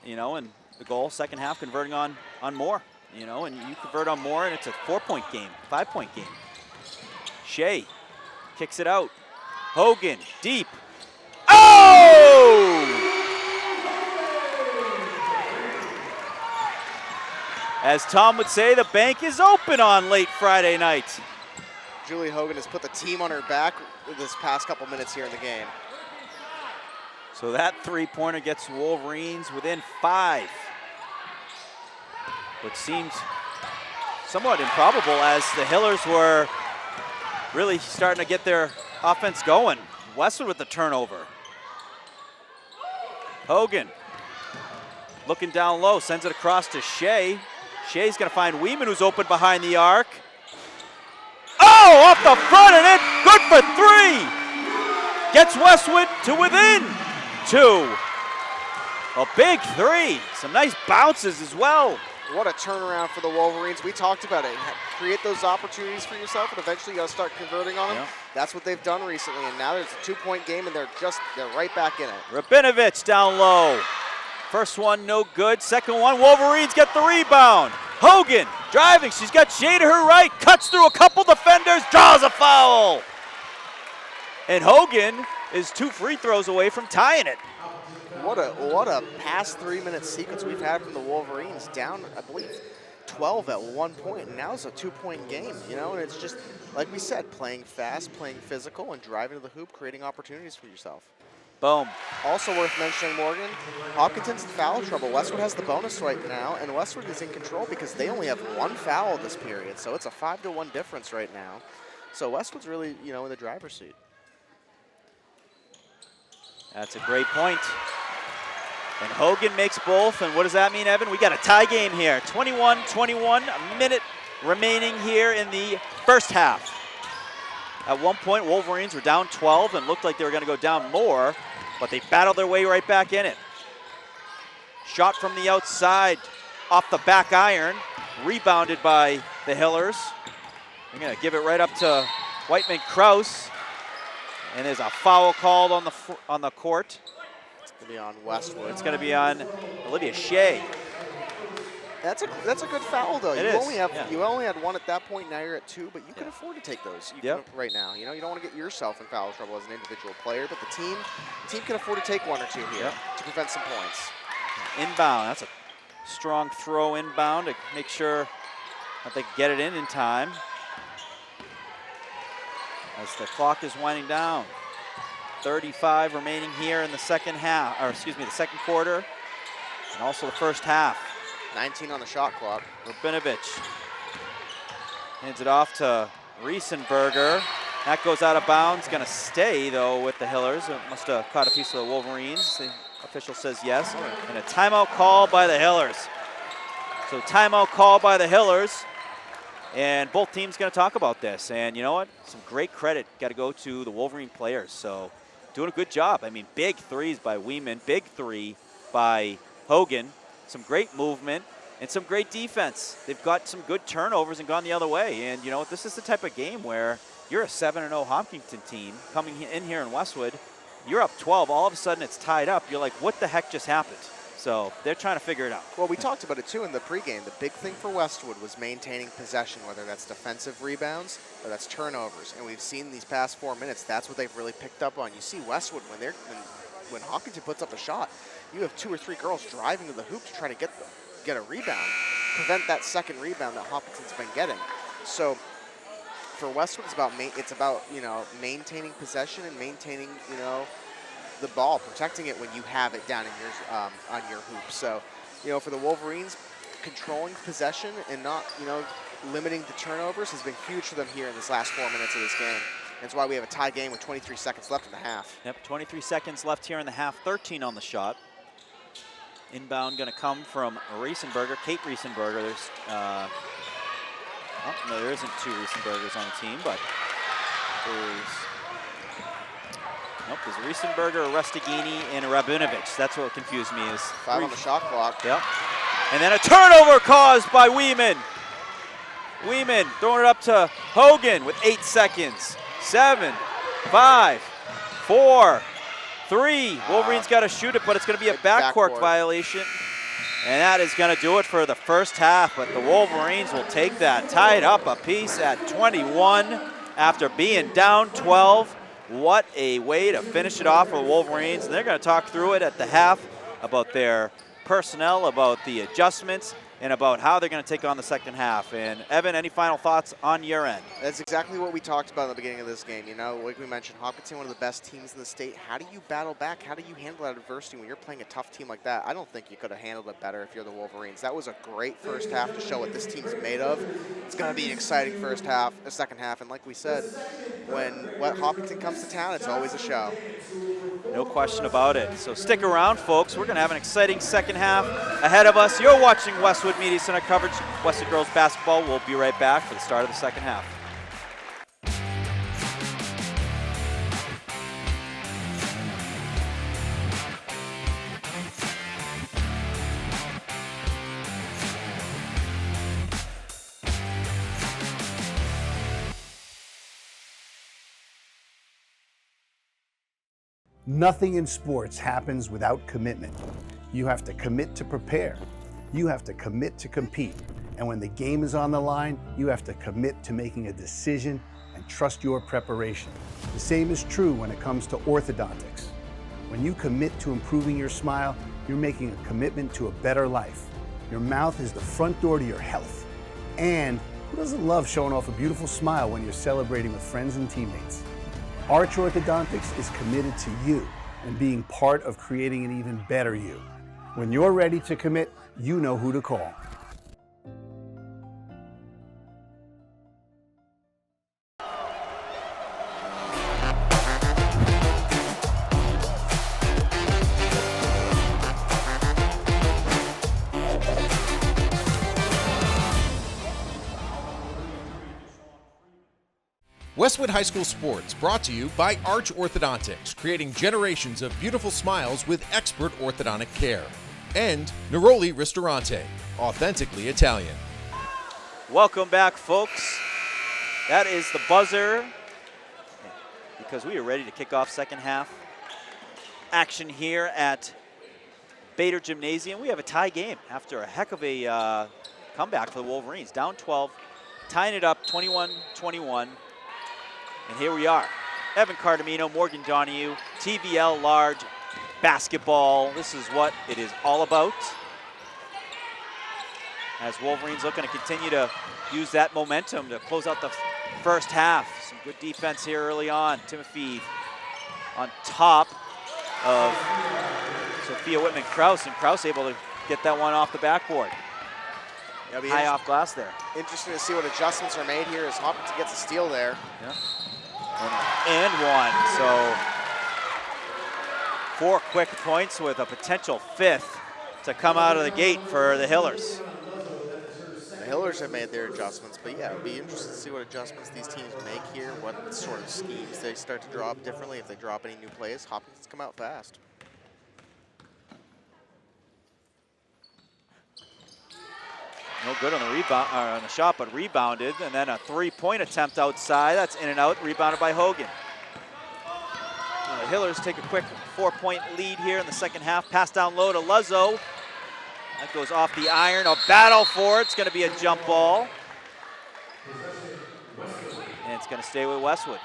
you know, and the goal, second half, converting on more, you know, and you convert on more and it's a 4-point game, 5-point game. Shea kicks it out. Hogan, deep. Oh! As Tom would say, the bank is open on late Friday night. Julie Hogan has put the team on her back this past couple minutes here in the game. So that three-pointer gets Wolverines within 5. Which seems somewhat improbable as the Hillers were really starting to get their offense going. Westwood with the turnover. Hogan looking down low, sends it across to Shea. Shea's gonna find Weeman, who's open behind the arc. Oh, off the front and in, good for 3. Gets Westwood to within 2. A big 3, some nice bounces as well. What a turnaround for the Wolverines. We talked about it. Create those opportunities for yourself, and eventually you got to start converting on them. Yeah. That's what they've done recently, and now there's a 2-point game, and they're right back in it. Rabinovich down low. First one, no good. Second one, Wolverines get the rebound. Hogan driving. She's got Shea to her right. Cuts through a couple defenders. Draws a foul. And Hogan is 2 free throws away from tying it. What a past 3-minute sequence we've had from the Wolverines. Down, I believe, 12 at one point, and now it's a 2-point game, you know, and it's just, like we said, playing fast, playing physical, and driving to the hoop, creating opportunities for yourself. Boom. Also worth mentioning, Morgan, Hopkinton's in foul trouble. Westwood has the bonus right now, and Westwood is in control because they only have 1 foul this period, so it's a 5-to-1 difference right now. So Westwood's really, you know, in the driver's seat. That's a great point. And Hogan makes both, and what does that mean, Evan? We got a tie game here. 21-21, a minute remaining here in the first half. At one point, Wolverines were down 12 and looked like they were going to go down more, but they battled their way right back in it. Shot from the outside, off the back iron, rebounded by the Hillers. They're going to give it right up to Whiteman-Kraus, and there's a foul called on the court. It's going to be on Westwood. It's going to be on Olivia Shea. That's a good foul though. It You is, only had 1 at that point. Now you're at 2, but you can afford to take those right now. You know, you don't want to get yourself in foul trouble as an individual player, but the team can afford to take 1 or 2 here to prevent some points. Inbound. That's a strong throw inbound to make sure that they can get it in time. As the clock is winding down. 35 remaining here in the second half, or excuse me, the second quarter, and also the first half. 19 on the shot clock. Rabinovich hands it off to Riesenberger. That goes out of bounds. Going to stay, though, with the Hillers. It must have caught a piece of the Wolverines. The official says yes. And a timeout call by the Hillers. So timeout call by the Hillers. And both teams going to talk about this. And you know what? Some great credit got to go to the Wolverine players. So doing a good job. I mean, big threes by Weeman. Big 3 by Hogan. some great movement, and some great defense. They've got some good turnovers and gone the other way. And you know, this is the type of game where you're a 7-0 Hopkinton team coming in here in Westwood. You're up 12. All of a sudden, it's tied up. You're like, what the heck just happened? So they're trying to figure it out. Well, we talked about it too in the pregame. The big thing for Westwood was maintaining possession, whether that's defensive rebounds or that's turnovers. And we've seen these past 4 minutes, that's what they've really picked up on. You see Westwood when Hopkinton puts up a shot, you have 2 or 3 girls driving to the hoop to try to get a rebound, prevent that second rebound that Hopkinton's been getting. So for Westwood, it's about you know, maintaining possession and maintaining, you know, the ball, protecting it when you have it down in yours on your hoop. So, you know, for the Wolverines, controlling possession and not, you know, limiting the turnovers has been huge for them here in this last 4 minutes of this game. That's why we have a tie game with 23 seconds left in the half. Yep, 23 seconds left here in the half. 13 on the shot. Inbound going to come from Riesenberger, Kate Riesenberger. There's, oh, no, there isn't 2 Riesenbergers on the team, but there's a Riesenberger, a Restaghini, and a Rabunovic. That's what confused me. Is 5 on the shot clock. Yep. And then a turnover caused by Weeman. Weeman throwing it up to Hogan with 8 seconds. 7, 5, 4, 3. Wolverines got to shoot it, but it's going to be a backcourt violation. And that is going to do it for the first half, but the Wolverines will take that. Tied up a piece at 21 after being down 12. What a way to finish it off for the Wolverines. And they're going to talk through it at the half about their personnel, about the adjustments, and about how they're going to take on the second half. And Evan, any final thoughts on your end? That's exactly what we talked about in the beginning of this game. You know, like we mentioned, Hopkinton, one of the best teams in the state. How do you battle back? How do you handle that adversity when you're playing a tough team like that? I don't think you could have handled it better if you're the Wolverines. That was a great first half to show what this team's made of. It's going to be an exciting second half. And like we said, when Hopkinton comes to town, it's always a show. No question about it. So stick around, folks. We're going to have an exciting second half ahead of us. You're watching Westwood Media Center coverage, Westwood Girls Basketball. We'll be right back for the start of the second half. Nothing in sports happens without commitment. You have to commit to prepare. You have to commit to compete. And when the game is on the line, you have to commit to making a decision and trust your preparation. The same is true when it comes to orthodontics. When you commit to improving your smile, you're making a commitment to a better life. Your mouth is the front door to your health. And who doesn't love showing off a beautiful smile when you're celebrating with friends and teammates? Arch Orthodontics is committed to you and being part of creating an even better you. When you're ready to commit, you know who to call. Westwood High School Sports brought to you by Arch Orthodontics, creating generations of beautiful smiles with expert orthodontic care. And Neroli Ristorante, authentically Italian. Welcome back, folks. That is the buzzer because we are ready to kick off second half action here at Bader Gymnasium. We have a tie game after a heck of a comeback for the Wolverines. Down 12, tying it up 21-21. And here we are. Evan Cardamino, Morgan Donahue, TVL Large Basketball. This is what it is all about. As Wolverines looking to continue to use that momentum to close out the first half. Some good defense here early on. Timothy on top of Sophia Whitman-Krause, and Krause able to get that one off the backboard. High off glass there. Interesting to see what adjustments are made here as Hopkinton gets a steal there. Yeah. And one. So 4 quick points with a potential 5th to come out of the gate for the Hillers. The Hillers have made their adjustments, but yeah, it'll be interesting to see what adjustments these teams make here, what sort of schemes they start to drop differently, if they drop any new plays. Hopkins come out fast. No good on the rebound, on the shot, but rebounded, and then a three-point attempt outside. That's in and out, rebounded by Hogan. The Hillers take a quick 4-point lead here in the second half. Pass down low to Luzzo. That goes off the iron. A battle for it. It's going to be a jump ball. And it's going to stay with Westwood.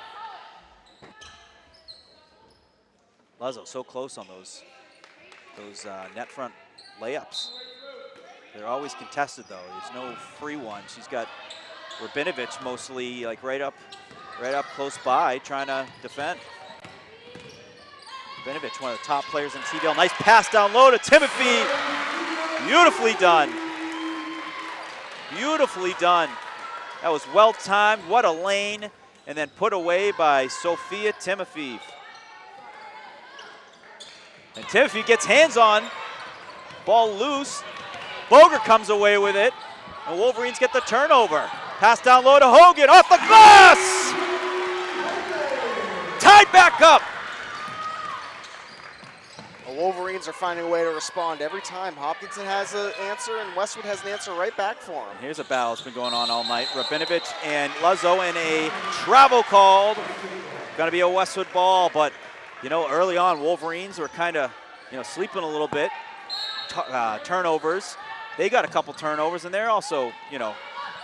Luzzo so close on those net front layups. They're always contested though. There's no free one. She's got Rabinovich mostly like right up close by trying to defend. Rabinovich, one of the top players in CDL. Nice pass down low to Timothy. Beautifully done. Beautifully done. That was well timed. What a lane. And then put away by Sophia Timofeev. And Timofeev gets hands on. Ball loose. Boger comes away with it. And Wolverines get the turnover. Pass down low to Hogan. Off the glass! Tied back up. The Wolverines are finding a way to respond every time. Hopkinton has an answer, and Westwood has an answer right back for him. Here's a battle that's been going on all night. Rabinovich and Luzzo in a travel called. Going to be a Westwood ball, but you know, early on, Wolverines were kind of, you know, sleeping a little bit. Turnovers. They got a couple turnovers, and they're also, you know,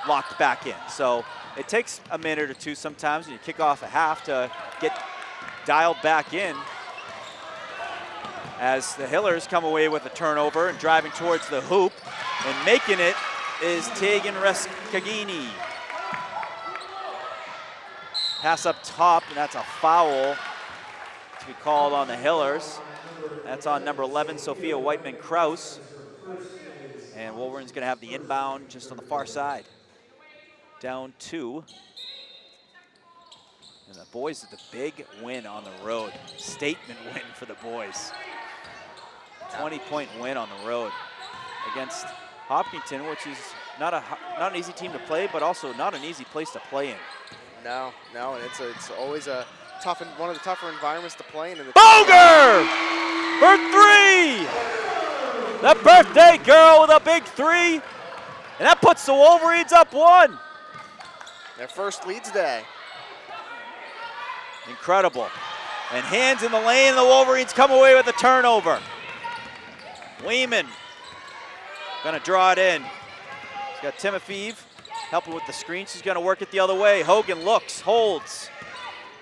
locked back in. So it takes a minute or two sometimes when you kick off a half to get dialed back in. As the Hillers come away with a turnover and driving towards the hoop, and making it is Tegan Reskagini. Pass up top, and that's a foul to be called on the Hillers. That's on number 11, Sophia Whiteman-Kraus. And Wolverine's gonna have the inbound just on the far side. Down 2. And the boys with the big win on the road. Statement win for the boys. 20-point win on the road against Hopkinton, which is not an easy team to play, but also not an easy place to play in. No, and it's always a tough, one of the tougher environments to play in. Boger for 3! The birthday girl with a big 3, and that puts the Wolverines up 1. Their first lead today. Incredible. And hands in the lane, the Wolverines come away with a turnover. Weeman gonna draw it in. He's got Timofeev helping with the screen. She's gonna work it the other way. Hogan looks, holds.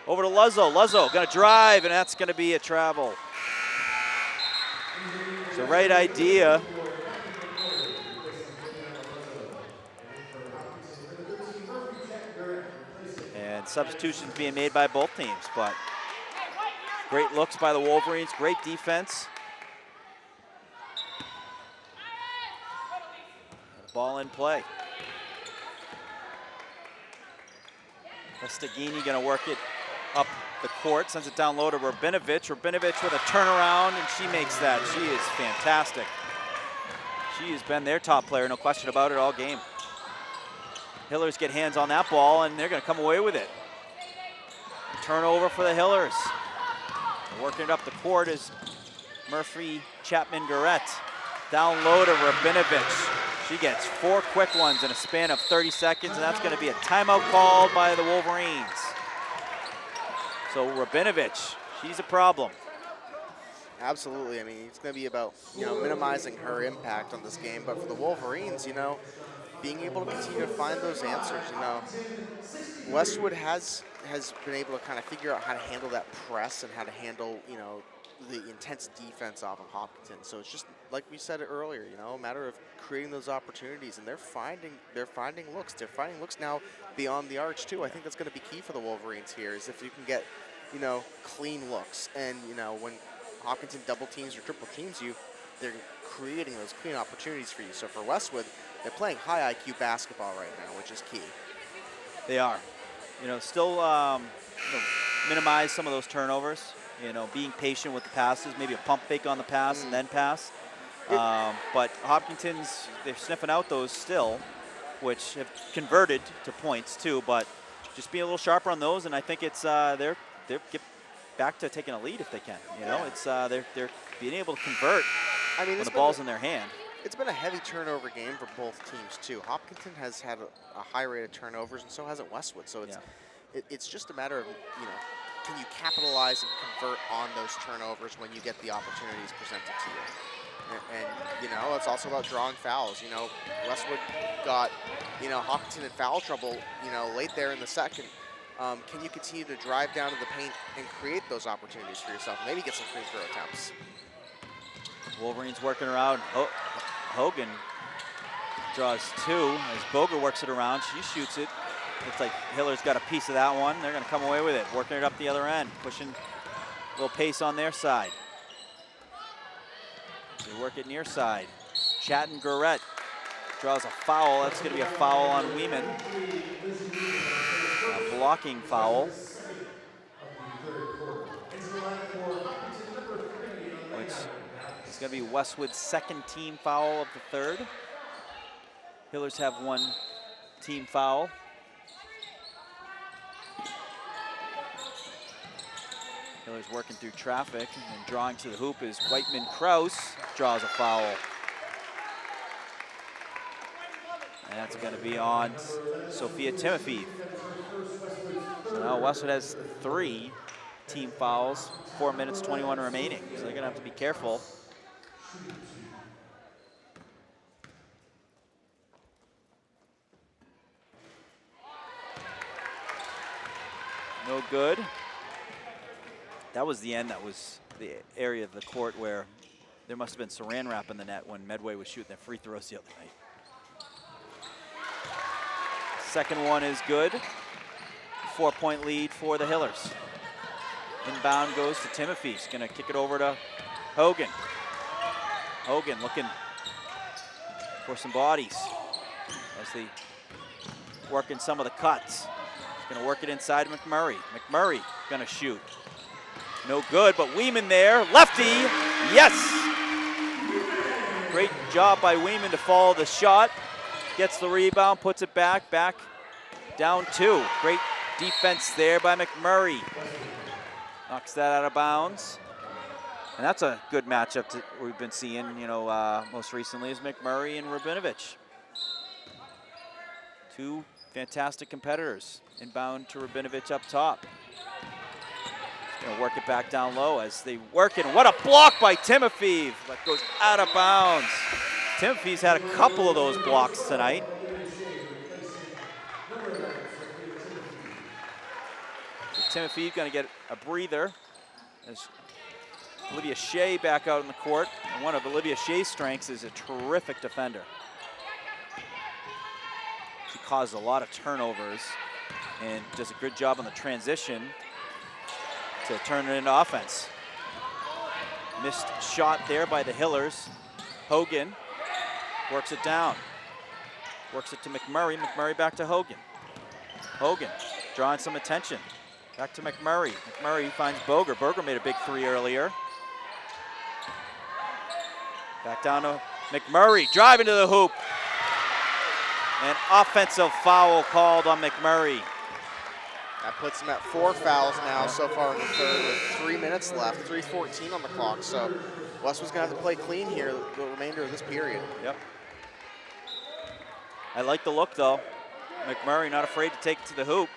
Over to Luzzo. Luzzo gonna drive, and that's gonna be a travel. It's the right idea. And substitutions being made by both teams, but great looks by the Wolverines, great defense. Ball in play. Restagini gonna work it up the court, sends it down low to Rabinovich. Rabinovich with a turnaround, and she makes that. She is fantastic. She has been their top player, no question about it, all game. Hillers get hands on that ball, and they're gonna come away with it. Turnover for the Hillers. Working it up the court is Murphy Chapman-Garrett. Down low to Rabinovich. She gets 4 quick ones in a span of 30 seconds, and that's going to be a timeout called by the Wolverines. So Rabinovich, she's a problem. Absolutely. I mean, it's going to be about, you know, minimizing her impact on this game. But for the Wolverines, you know, being able to continue to find those answers, you know, Westwood has been able to kind of figure out how to handle that press and how to handle, you know, the intense defense off of Hopkinton. So it's just like we said earlier, you know, a matter of creating those opportunities, and they're finding looks. They're finding looks now beyond the arch too. I think that's going to be key for the Wolverines here, is if you can get, you know, clean looks, and you know, when Hopkinton double teams or triple teams you, they're creating those clean opportunities for you. So for Westwood, they're playing high IQ basketball right now, which is key. They are. You know, still you know, minimize some of those turnovers. You know, being patient with the passes, maybe a pump fake on the pass and then pass. But Hopkinton's, they're sniffing out those still, which have converted to points too, but just being a little sharper on those, and I think it's, they're get back to taking a lead if they can. You know, it's, they're being able to convert when the ball's in their hand. It's been a heavy turnover game for both teams too. Hopkinton has had a high rate of turnovers, and so hasn't Westwood. So it's just a matter of, can you capitalize and convert on those turnovers when you get the opportunities presented to you? And it's also about drawing fouls. Westwood got, Hopkinton in foul trouble, late there in the second. Can you continue to drive down to the paint and create those opportunities for yourself? Maybe get some free throw attempts. Wolverines working around. Hogan draws 2 as Boger works it around. She shoots it. Looks like Hiller's got a piece of that one. They're going to come away with it, working it up the other end, pushing a little pace on their side. They work it near side. Chatton Garrett draws a foul. That's going to be a foul on Weeman. A blocking foul. Which is going to be Westwood's second team foul of the third. Hillers have 1 team foul. Hillers working through traffic and drawing to the hoop is Whiteman Kraus draws a foul. And that's going to be on Sophia Timofey. So now Westwood has 3 team fouls, 4 minutes, 21 remaining. So they're going to have to be careful. No good. That was the end. That was the area of the court where there must have been saran wrap in the net when Medway was shooting their free throws the other night. Second one is good. 4-point lead for the Hillers. Inbound goes to Timothy. He's going to kick it over to Hogan. Hogan looking for some bodies as they work in some of the cuts. He's going to work it inside McMurray. McMurray going to shoot. No good, but Weeman there. Lefty, yes! Great job by Weeman to follow the shot. Gets the rebound, puts it back down 2. Great defense there by McMurray. Knocks that out of bounds. And that's a good matchup we've been seeing, most recently is McMurray and Rabinovich. 2 fantastic competitors. Inbound to Rabinovich up top. Gonna work it back down low as they work it. What a block by Timofeev. That goes out of bounds. Timofeev's had a couple of those blocks tonight. So Timofeev gonna get a breather. As Olivia Shea back out in the court. And one of Olivia Shea's strengths is a terrific defender. She caused a lot of turnovers and does a good job on the transition to turn it into offense. Missed shot there by the Hillers. Hogan works it down. Works it to McMurray. McMurray back to Hogan. Hogan drawing some attention. Back to McMurray. McMurray finds Boger. Boger made a big 3 earlier. Back down to McMurray. Driving to the hoop. An offensive foul called on McMurray. That puts him at 4 fouls now so far in the third with 3 minutes left, 3:14 on the clock. So Westwood's gonna have to play clean here the remainder of this period. Yep. I like the look though. McMurray not afraid to take it to the hoop.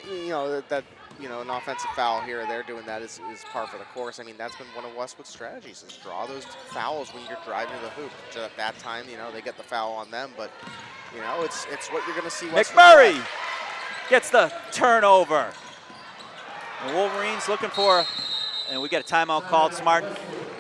An offensive foul here or there doing that is par for the course. I mean, that's been one of Westwood's strategies is draw those fouls when you're driving to the hoop. So at that time, they get the foul on them, but it's what you're gonna see Westwood McMurray play. gets the turnover. The Wolverines looking for, and we got a timeout called. Smart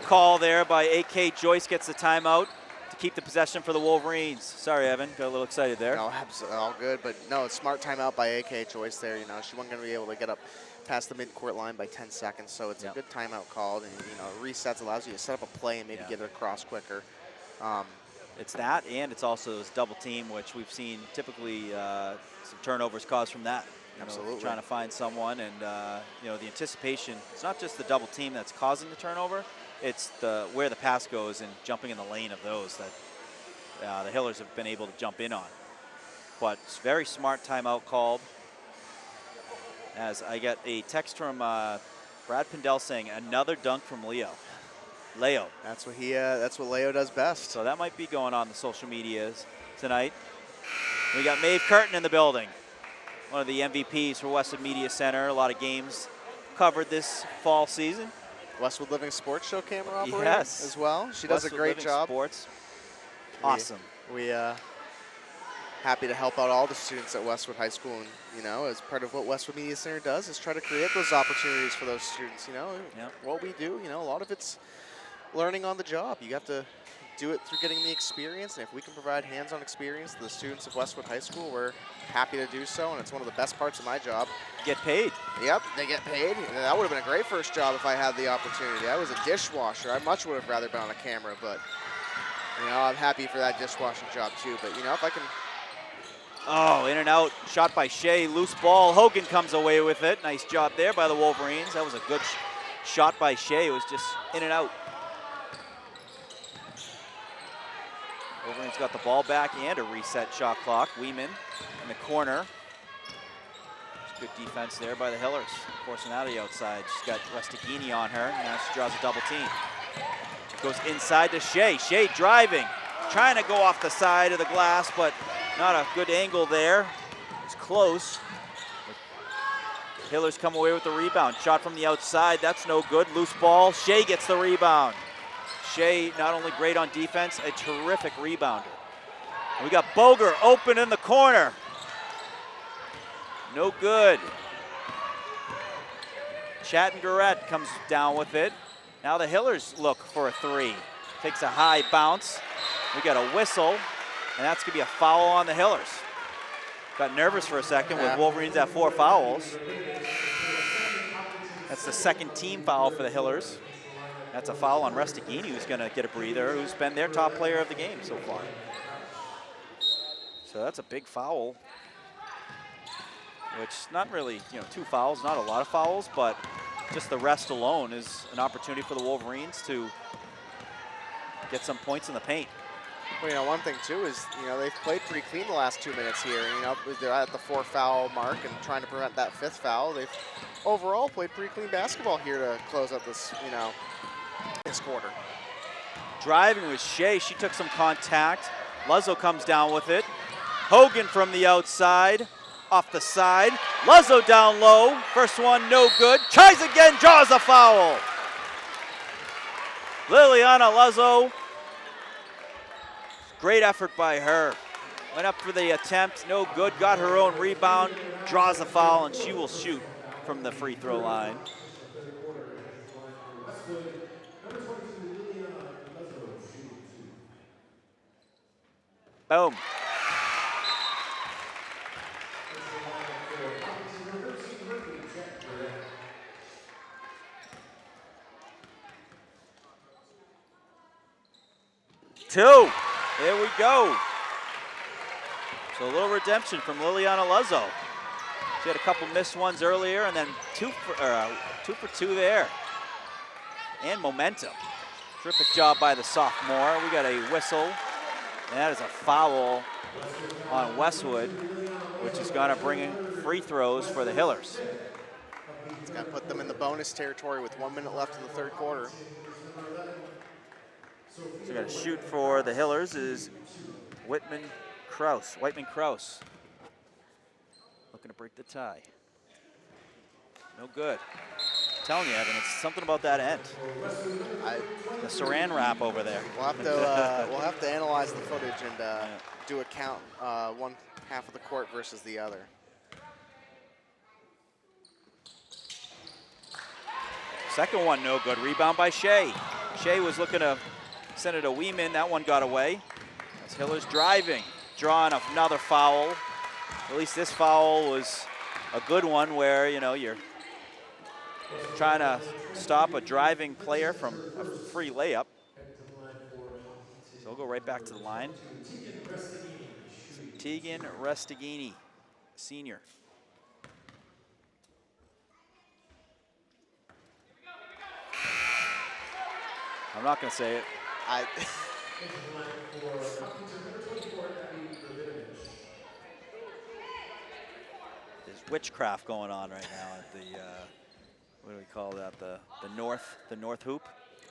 call there by A.K. Joyce gets the timeout to keep the possession for the Wolverines. Sorry, Evan, got a little excited there. No, absolutely, all good, but no, it's smart timeout by A.K. Joyce there. She wasn't going to be able to get up past the midcourt line by 10 seconds, so it's a good timeout called, and resets allows you to set up a play and maybe get it across quicker. It's that, and it's also this double team, which we've seen typically some turnovers caused from that. Absolutely. Trying to find someone, and the anticipation. It's not just the double team that's causing the turnover; it's where the pass goes and jumping in the lane of those that the Hillers have been able to jump in on. But it's very smart timeout called. As I get a text from Brad Pindell saying another dunk from Leo. Leo. That's what that's what Leo does best. So that might be going on the social medias tonight. We got Maeve Curtin in the building, one of the MVPs for Westwood Media Center. A lot of games covered this fall season. Westwood Living Sports Show camera operator Yes. as well. She does a Westwood great Living job. Sports. Awesome. We happy to help out all the students at Westwood High School, and as part of what Westwood Media Center does is try to create those opportunities for those students. Yep. What we do, a lot of it's learning on the job. You have to do it through getting the experience, and if we can provide hands-on experience to the students of Westwood High School, we're happy to do so, and it's one of the best parts of my job. Get paid. Yep, they get paid. And that would have been a great first job if I had the opportunity. I was a dishwasher. I much would have rather been on a camera, but I'm happy for that dishwashing job too. But if I can. Oh, in and out, shot by Shea, loose ball. Hogan comes away with it. Nice job there by the Wolverines. That was a good shot by Shea. It was just in and out. Wolverines got the ball back and a reset shot clock. Weeman in the corner. Good defense there by the Hillers. Forcing out of the outside. She's got Restaghini on her. Now she draws a double team. Goes inside to Shea. Shea driving. Trying to go off the side of the glass, but not a good angle there. It's close. Hillers come away with the rebound. Shot from the outside. That's no good. Loose ball. Shea gets the rebound. Shea, not only great on defense, a terrific rebounder. And we got Boger open in the corner. No good. Chattangarette comes down with it. Now the Hillers look for a three. Takes a high bounce. We got a whistle, and that's going to be a foul on the Hillers. Got nervous for a second with Wolverines at 4 fouls. That's the second team foul for the Hillers. That's a foul on Restaghini, who's going to get a breather, who's been their top player of the game so far. So that's a big foul, which not really, 2 fouls, not a lot of fouls, but just the rest alone is an opportunity for the Wolverines to get some points in the paint. Well, one thing too is, they've played pretty clean the last 2 minutes here. They're at the 4 foul mark and trying to prevent that 5th foul. They've overall played pretty clean basketball here to close out this, this quarter. Driving with Shea, she took some contact. Luzzo comes down with it. Hogan from the outside, off the side. Luzzo down low, first one no good. Tries again, draws a foul. Liliana Luzzo, great effort by her. Went up for the attempt, no good, got her own rebound, draws a foul, and she will shoot from the free throw line. Boom. Two. There we go. So a little redemption from Liliana Luzzo. She had a couple missed ones earlier, and then two for two there. And momentum. Terrific job by the sophomore. We got a whistle. And that is a foul on Westwood, which is going to bring in free throws for the Hillers. It's going to put them in the bonus territory with 1 minute left in the 3rd quarter. So going to shoot for the Hillers is Whitman Kraus. Looking to break the tie. No good. I'm telling you, Evan, it's something about that end. The saran wrap over there. We'll have to analyze the footage and do a count, one half of the court versus the other. Second one, no good. Rebound by Shea. Shea was looking to send it to Weeman. That one got away. That's Hillers driving, drawing another foul. At least this foul was a good one where, you're trying to stop a driving player from a free layup. So we'll go right back to the line. Tegan Restaghini, senior. I'm not going to say it. There's witchcraft going on right now at the, what do we call that? The north hoop.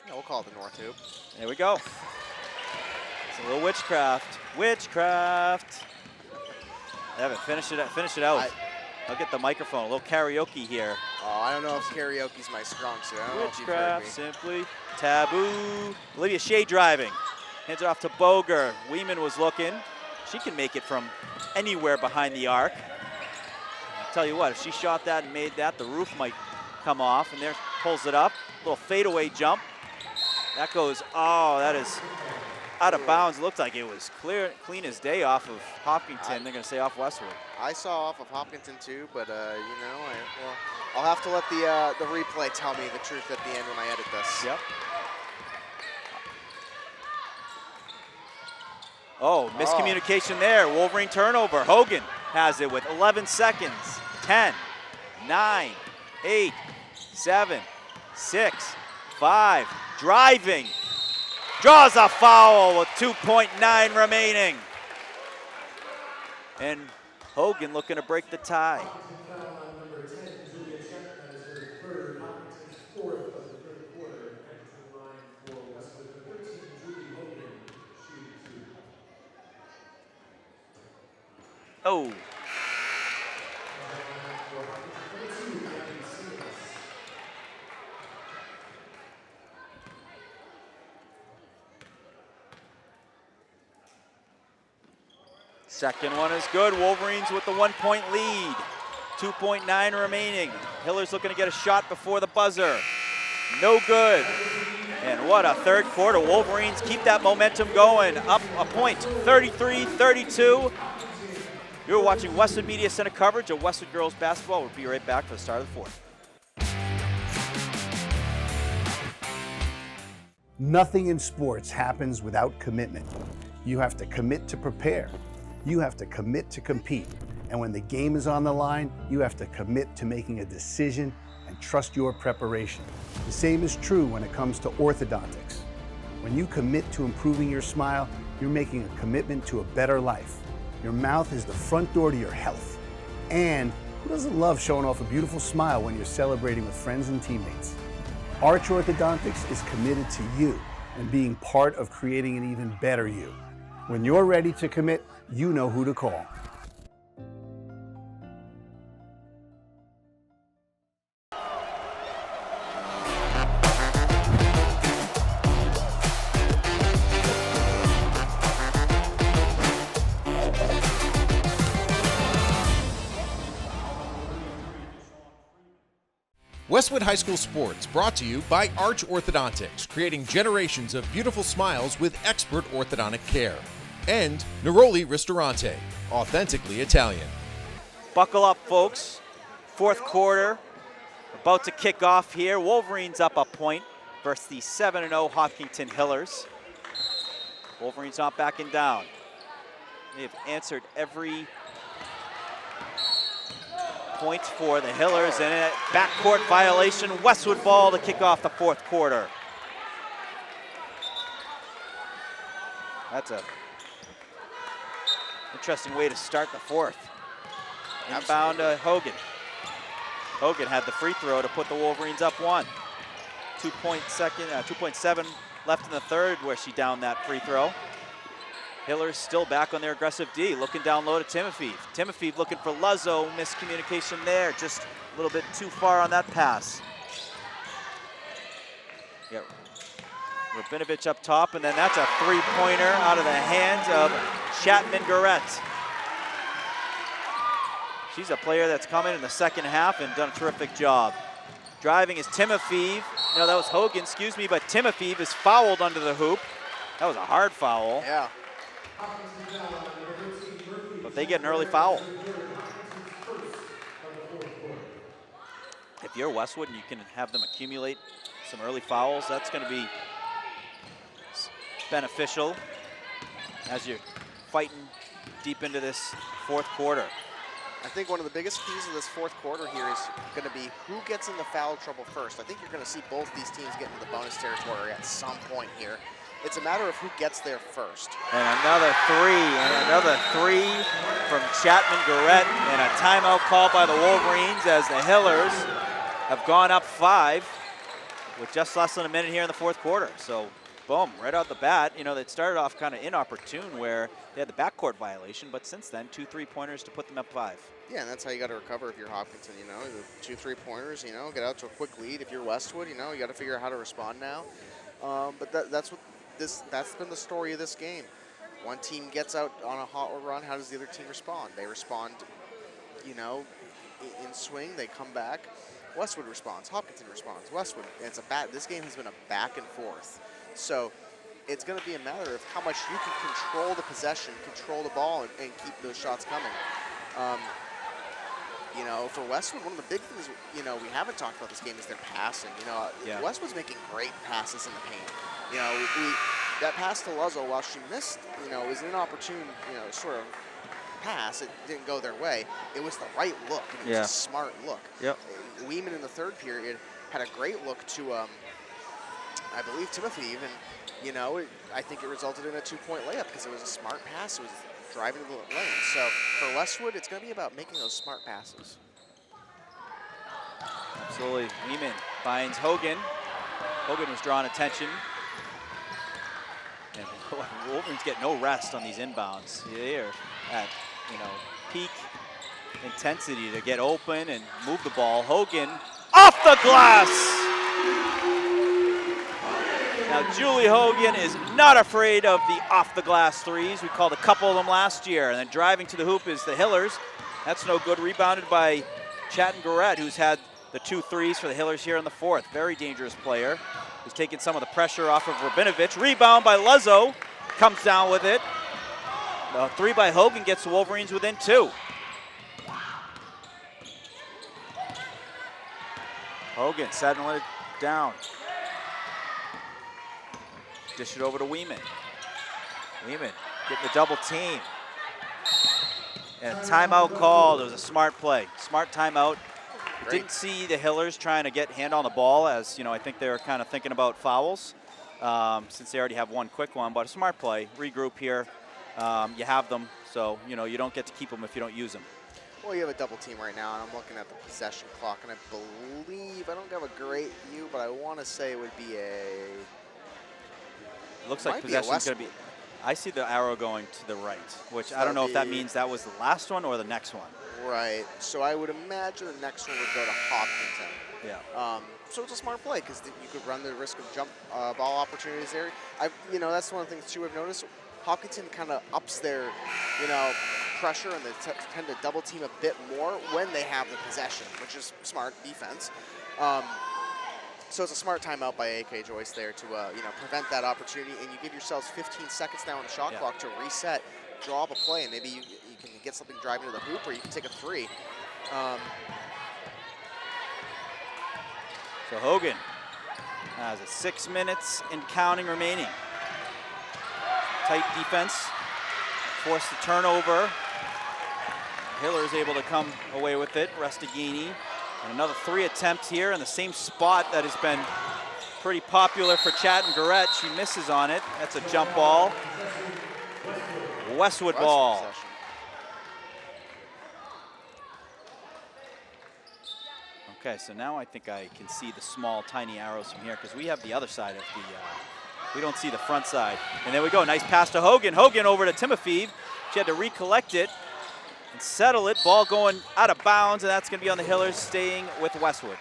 Yeah, we'll call it the North Hoop. There we go. It's a little witchcraft. Witchcraft. Evan, finish it out. I'll get the microphone. A little karaoke here. Oh, I don't know if karaoke's my strong suit. I don't know if you've Witchcraft, heard me. simply. Taboo. Olivia Shea driving. Hands it off to Boger. Weeman was looking. She can make it from anywhere behind the arc. I'll tell you what, if she shot that and made that, the roof might come off. And there, pulls it up. Little fadeaway jump. That goes, oh, that is out of bounds. It looked like it was clean as day off of Hopkinton. They're going to say off Westwood. I saw off of Hopkinton too, but I'll have to let the replay tell me the truth at the end when I edit this. Yep. Oh, miscommunication there. Wolverine turnover. Hogan has it with 11 seconds. 10, 9, 8, 7, 6, 5. Driving. Draws a foul with 2.9 remaining. And Hogan looking to break the tie. Oh. Second one is good. Wolverines with the 1-point lead. 2.9 remaining. Hiller's looking to get a shot before the buzzer. No good. And what a third quarter. Wolverines keep that momentum going. Up a point, 33-32. You're watching Westwood Media Center coverage of Westwood Girls Basketball. We'll be right back for the start of the fourth. Nothing in sports happens without commitment. You have to commit to prepare. You have to commit to compete. And when the game is on the line, you have to commit to making a decision and trust your preparation. The same is true when it comes to orthodontics. When you commit to improving your smile, you're making a commitment to a better life. Your mouth is the front door to your health. And who doesn't love showing off a beautiful smile when you're celebrating with friends and teammates? Arch Orthodontics is committed to you and being part of creating an even better you. When you're ready to commit, you know who to call. Westwood High School Sports brought to you by Arch Orthodontics, creating generations of beautiful smiles with expert orthodontic care. And Neroli Ristorante, authentically Italian. Buckle up, folks. Fourth quarter about to kick off here. Wolverines up a point versus the 7-0 Hopkinton Hillers. Wolverines not backing down. They've answered every point for the Hillers, and a backcourt violation. Westwood ball to kick off the fourth quarter. That's a interesting way to start the fourth. Inbound to Hogan. Hogan had the free throw to put the Wolverines up one. 2.7 left in the third where she downed that free throw. Hillers still back on their aggressive D, looking down low to Timofeev. Timofeev looking for Luzzo, miscommunication there, just a little bit too far on that pass. Yeah, Rabinovich up top, and then that's a three-pointer out of the hands of Chapman-Garrett. She's a player that's come in the second half and done a terrific job. Driving is Timofeev. No, that was Hogan, excuse me, but Timofeev is fouled under the hoop. That was a hard foul. Yeah. But they get an early foul. If you're Westwood and you can have them accumulate some early fouls, that's going to be beneficial as you're fighting deep into this fourth quarter. I think one of the biggest keys of this fourth quarter here is going to be who gets in the foul trouble first. I think you're going to see both these teams get into the bonus territory at some point here. It's a matter of who gets there first. And another three from Chapman-Garrett, and a timeout called by the Wolverines as the Hillers have gone up 5. with just less than a minute here in the fourth quarter. So, boom, right out the bat. You know, they started off kind of inopportune where they had the backcourt violation, but since then, 2 3-pointers to put them up 5. Yeah, and that's how you got to recover if you're Hopkinton, you know, the 2 3-pointers, you know, get out to a quick lead. If you're Westwood, you know, you got to figure out how to respond now. But that's been the story of this game. One team gets out on a hot run, how does the other team respond? They respond, you know, in swing, they come back. Westwood responds, Hopkinton responds, Westwood. And this game has been a back and forth. So it's going to be a matter of how much you can control the possession, control the ball, and keep those shots coming. You know, for Westwood, one of the big things, you know, we haven't talked about this game is their passing. You know, Westwood's making great passes in the paint. You know, that pass to Luzzo, while she missed, you know, was an inopportune, you know, sort of pass. It didn't go their way. It was the right look. And it was a smart look. Yep. Weeman in the third period had a great look to, I believe, Timothy even. You know, I think it resulted in a 2-point layup because it was a smart pass. It was driving to the lane. So for Westwood, it's going to be about making those smart passes. Absolutely. Weeman finds Hogan. Hogan was drawing attention. And Wolverine's get no rest on these inbounds. They're at, you know, peak intensity to get open and move the ball. Hogan off the glass. Now, Julie Hogan is not afraid of the off-the-glass threes. We called a couple of them last year. And then driving to the hoop is the Hillers. That's no good. Rebounded by Chatton Garrett, who's had the 2 threes for the Hillers here in the fourth. Very dangerous player. Who's taking some of the pressure off of Rabinovich. Rebound by Luzzo. Comes down with it. The 3 by Hogan gets the Wolverines within 2. Hogan settling it down. Dish it over to Weeman. Weeman getting the double team. And a timeout called. It was a smart play. Smart timeout. Didn't see the Hillers trying to get hand on the ball, as you know, I think they were kind of thinking about fouls since they already have one quick one, but a smart play. Regroup here. You have them, so you know you don't get to keep them if you don't use them. Well, you have a double team right now, and I'm looking at the possession clock, and I believe, I don't have a great view, but I want to say it would be It looks like possession's going to be. I see the arrow going to the right, which I don't know if that means that was the last one or the next one. Right. So I would imagine the next one would go to Hopkinton. Yeah. So it's a smart play because you could run the risk of jump ball opportunities there. You know, that's one of the things too I've noticed. Hopkinton kind of ups their, you know, pressure, and they tend to double team a bit more when they have the possession, which is smart defense. So it's a smart timeout by AK Joyce there to you know, prevent that opportunity, and you give yourselves 15 seconds now on the shot clock to reset, draw up a play, and maybe you can get something driving to the hoop, or you can take a 3. So Hogan has 6 minutes and counting remaining. Tight defense, forced the turnover. Hiller is able to come away with it. Restaghini. And another 3 attempts here in the same spot that has been pretty popular for Chatton Garrett. She misses on it. That's a jump ball. Westwood ball. Possession. Okay, so now I think I can see the small, tiny arrows from here because we have the other side of the, we don't see the front side. And there we go, nice pass to Hogan. Hogan over to Timofeev. She had to recollect it and settle it. Ball going out of bounds, and that's going to be on the Hillers, staying with Westwood.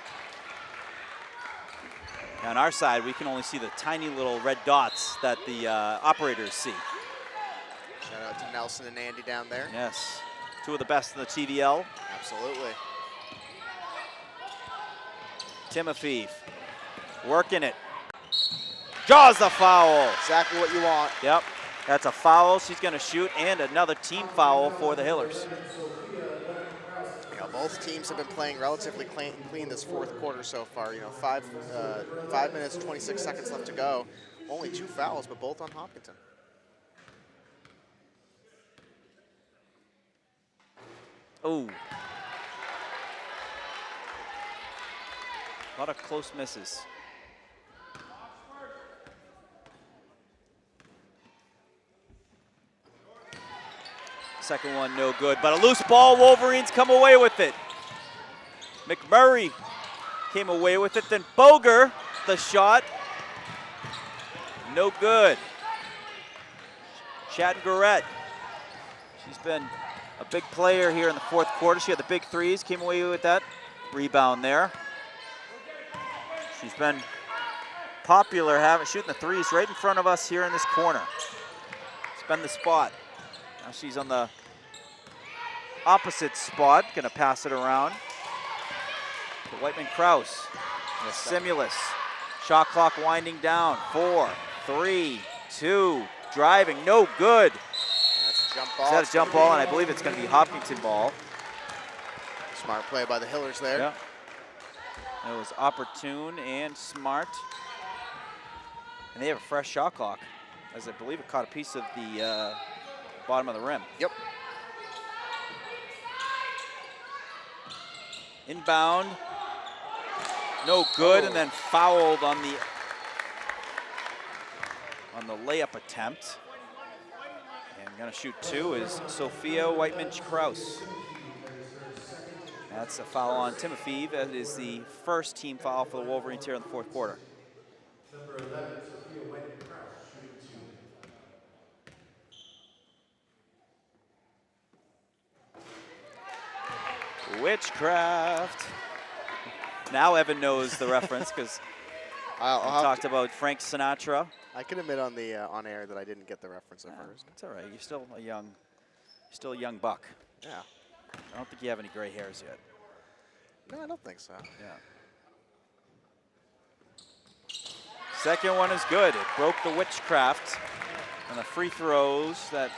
Now on our side, we can only see the tiny little red dots that the operators see. Shout out to Nelson and Andy down there. Yes, 2 of the best in the TVL. Absolutely. Timofeev working it. Draws the foul. Exactly what you want. Yep, that's a foul. She's going to shoot, and another team foul for the Hillers. You know, both teams have been playing relatively clean this fourth quarter so far. You know, 5 minutes, 26 seconds left to go. Only 2 fouls, but both on Hopkinton. Oh. A lot of close misses. Second one, no good, but a loose ball. Wolverines come away with it. McMurray came away with it, then Boger the shot. No good. Chattanooga. She's been a big player here in the fourth quarter. She had the big threes, came away with that rebound there. She's been popular shooting the threes right in front of us here in this corner. It's been the spot. Now she's on the opposite spot, gonna pass it around to Whiteman-Kraus. The Simulus. Shot clock winding down. 4, 3, 2, driving, no good. That's a jump ball. Is that a jump ball? And I believe it's gonna be Hopkinton ball. Smart play by the Hillers there. Yeah. It was opportune and smart. And they have a fresh shot clock, as I believe it caught a piece of the bottom of the rim. Yep. Inbound, no good, and then fouled on the layup attempt. And gonna shoot two is Sophia Whiteman-Kraus. That's a foul on Timofeev. That is the first team foul for the Wolverines here in the fourth quarter. Number 11, Sophia Whiteman-Kraus, shooting 2. Witchcraft. Now Evan knows the reference because we talked about Frank Sinatra. I can admit on the on air that I didn't get the reference at first. It's all right. You're still a young buck. Yeah. I don't think you have any gray hairs yet. No, I don't think so. Yeah. Second one is good. It broke the witchcraft and the free throws that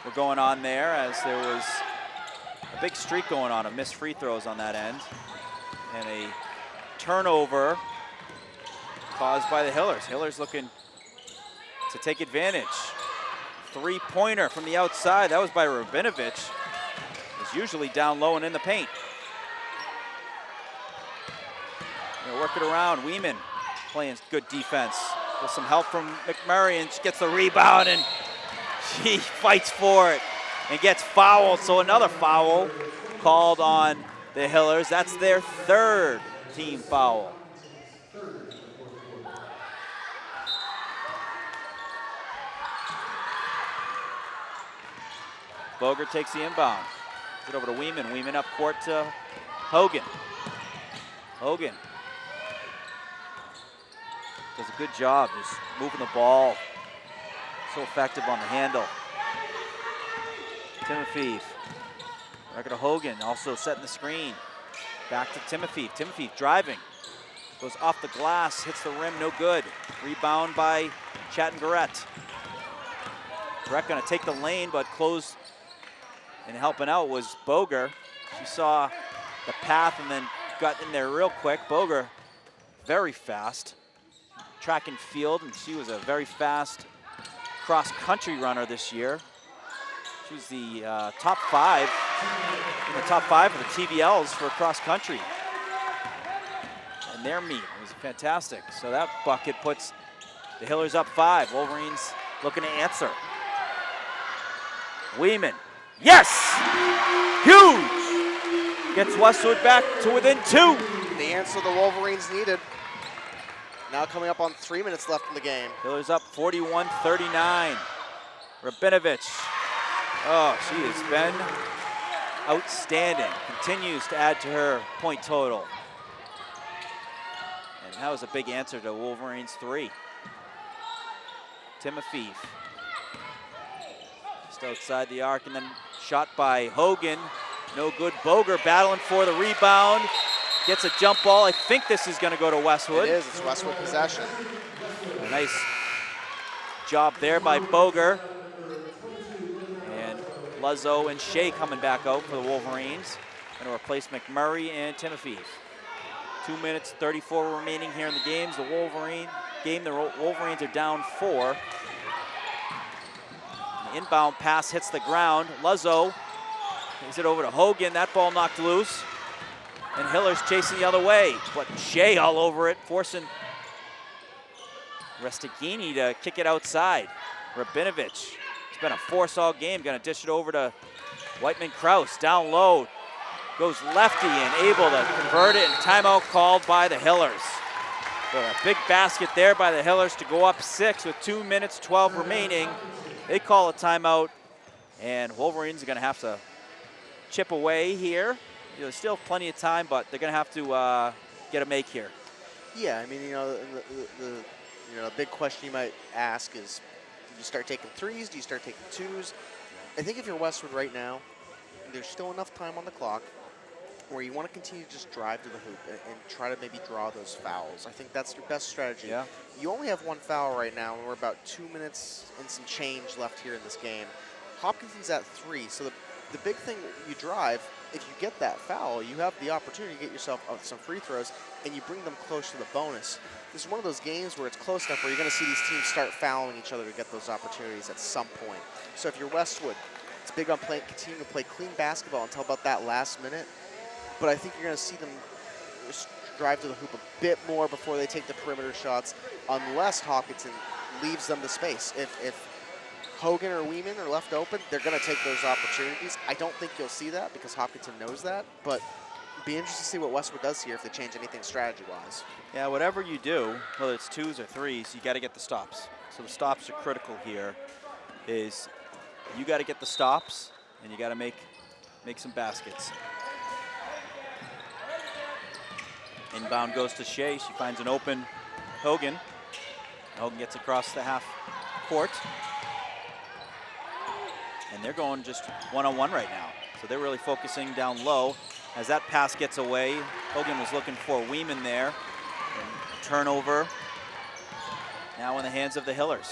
were going on there, as there was a big streak going on of missed free throws on that end. And a turnover caused by the Hillers. Hillers looking to take advantage. Three-pointer from the outside. That was by Rabinovich. Is usually down low and in the paint. They work it around. Weeman playing good defense with some help from McMurray, and she gets the rebound and she fights for it and gets fouled. So another foul called on the Hillers. That's their third team foul. Boger takes the inbound. Get over to Weeman. Weeman up court to Hogan. Hogan does a good job just moving the ball. So effective on the handle. Timofeev. Back to Hogan, also setting the screen. Back to Timofeev. Timofeev driving. Goes off the glass, hits the rim, no good. Rebound by Chattanooga. Brett gonna take the lane, but close and helping out was Boger. She saw the path and then got in there real quick. Boger, very fast. Track and field, and she was a very fast cross-country runner this year. She was the top 5 in the top 5 of the TVLs for cross-country. And their meet was fantastic. So that bucket puts the Hillers up 5. Wolverines looking to answer. Weeman, yes! Huge! Gets Westwood back to within 2. The answer the Wolverines needed. Now coming up on 3 minutes left in the game. Hillers up 41-39. Rabinovich. Oh, she has been outstanding. Continues to add to her point total. And that was a big answer to Wolverines 3. Timofeev. Just outside the arc, and then shot by Hogan. No good. Boger battling for the rebound. Gets a jump ball. I think this is going to go to Westwood. It is. It's Westwood possession. A nice job there by Boger. And Luzzo and Shea coming back out for the Wolverines. Going to replace McMurray and Timofeev. 2 minutes, 34 remaining here in the games. The Wolverines are down 4. The inbound pass hits the ground. Luzzo takes it over to Hogan. That ball knocked loose. And Hiller's chasing the other way, but Shea all over it, forcing Restaghini to kick it outside. Rabinovich, it's been a force all game, gonna dish it over to Whiteman-Kraus, down low, goes lefty and able to convert it, and timeout called by the Hillers. Well, a big basket there by the Hillers to go up 6 with 2 minutes 12 remaining. They call a timeout, and Wolverines are going to have to chip away here. There's still plenty of time, but they're going to have to get a make here. Yeah, I mean, the big question you might ask is, do you start taking threes? Do you start taking twos? I think if you're Westwood right now, there's still enough time on the clock where you want to continue to just drive to the hoop and try to maybe draw those fouls. I think that's your best strategy. Yeah. You only have one foul right now, and we're about 2 minutes and some change left here in this game. Hopkinson's at 3, so the big thing you drive, if you get that foul, you have the opportunity to get yourself some free throws, and you bring them close to the bonus. This is one of those games where it's close enough where you're going to see these teams start fouling each other to get those opportunities at some point. So if you're Westwood, it's big on continuing to play clean basketball until about that last minute. But I think you're going to see them drive to the hoop a bit more before they take the perimeter shots, unless Hopkinton leaves them the space. If Hogan or Weeman are left open, they're going to take those opportunities. I don't think you'll see that because Hopkinton knows that, but it'd be interesting to see what Westwood does here if they change anything strategy-wise. Yeah, whatever you do, whether it's twos or threes, you got to get the stops. So the stops are critical here. Is you got to get the stops, and you got to make some baskets. Inbound goes to Shea. She finds an open Hogan. Hogan gets across the half court. And they're going just one-on-one right now. So they're really focusing down low. As that pass gets away, Hogan was looking for Weeman there. And turnover now in the hands of the Hillers.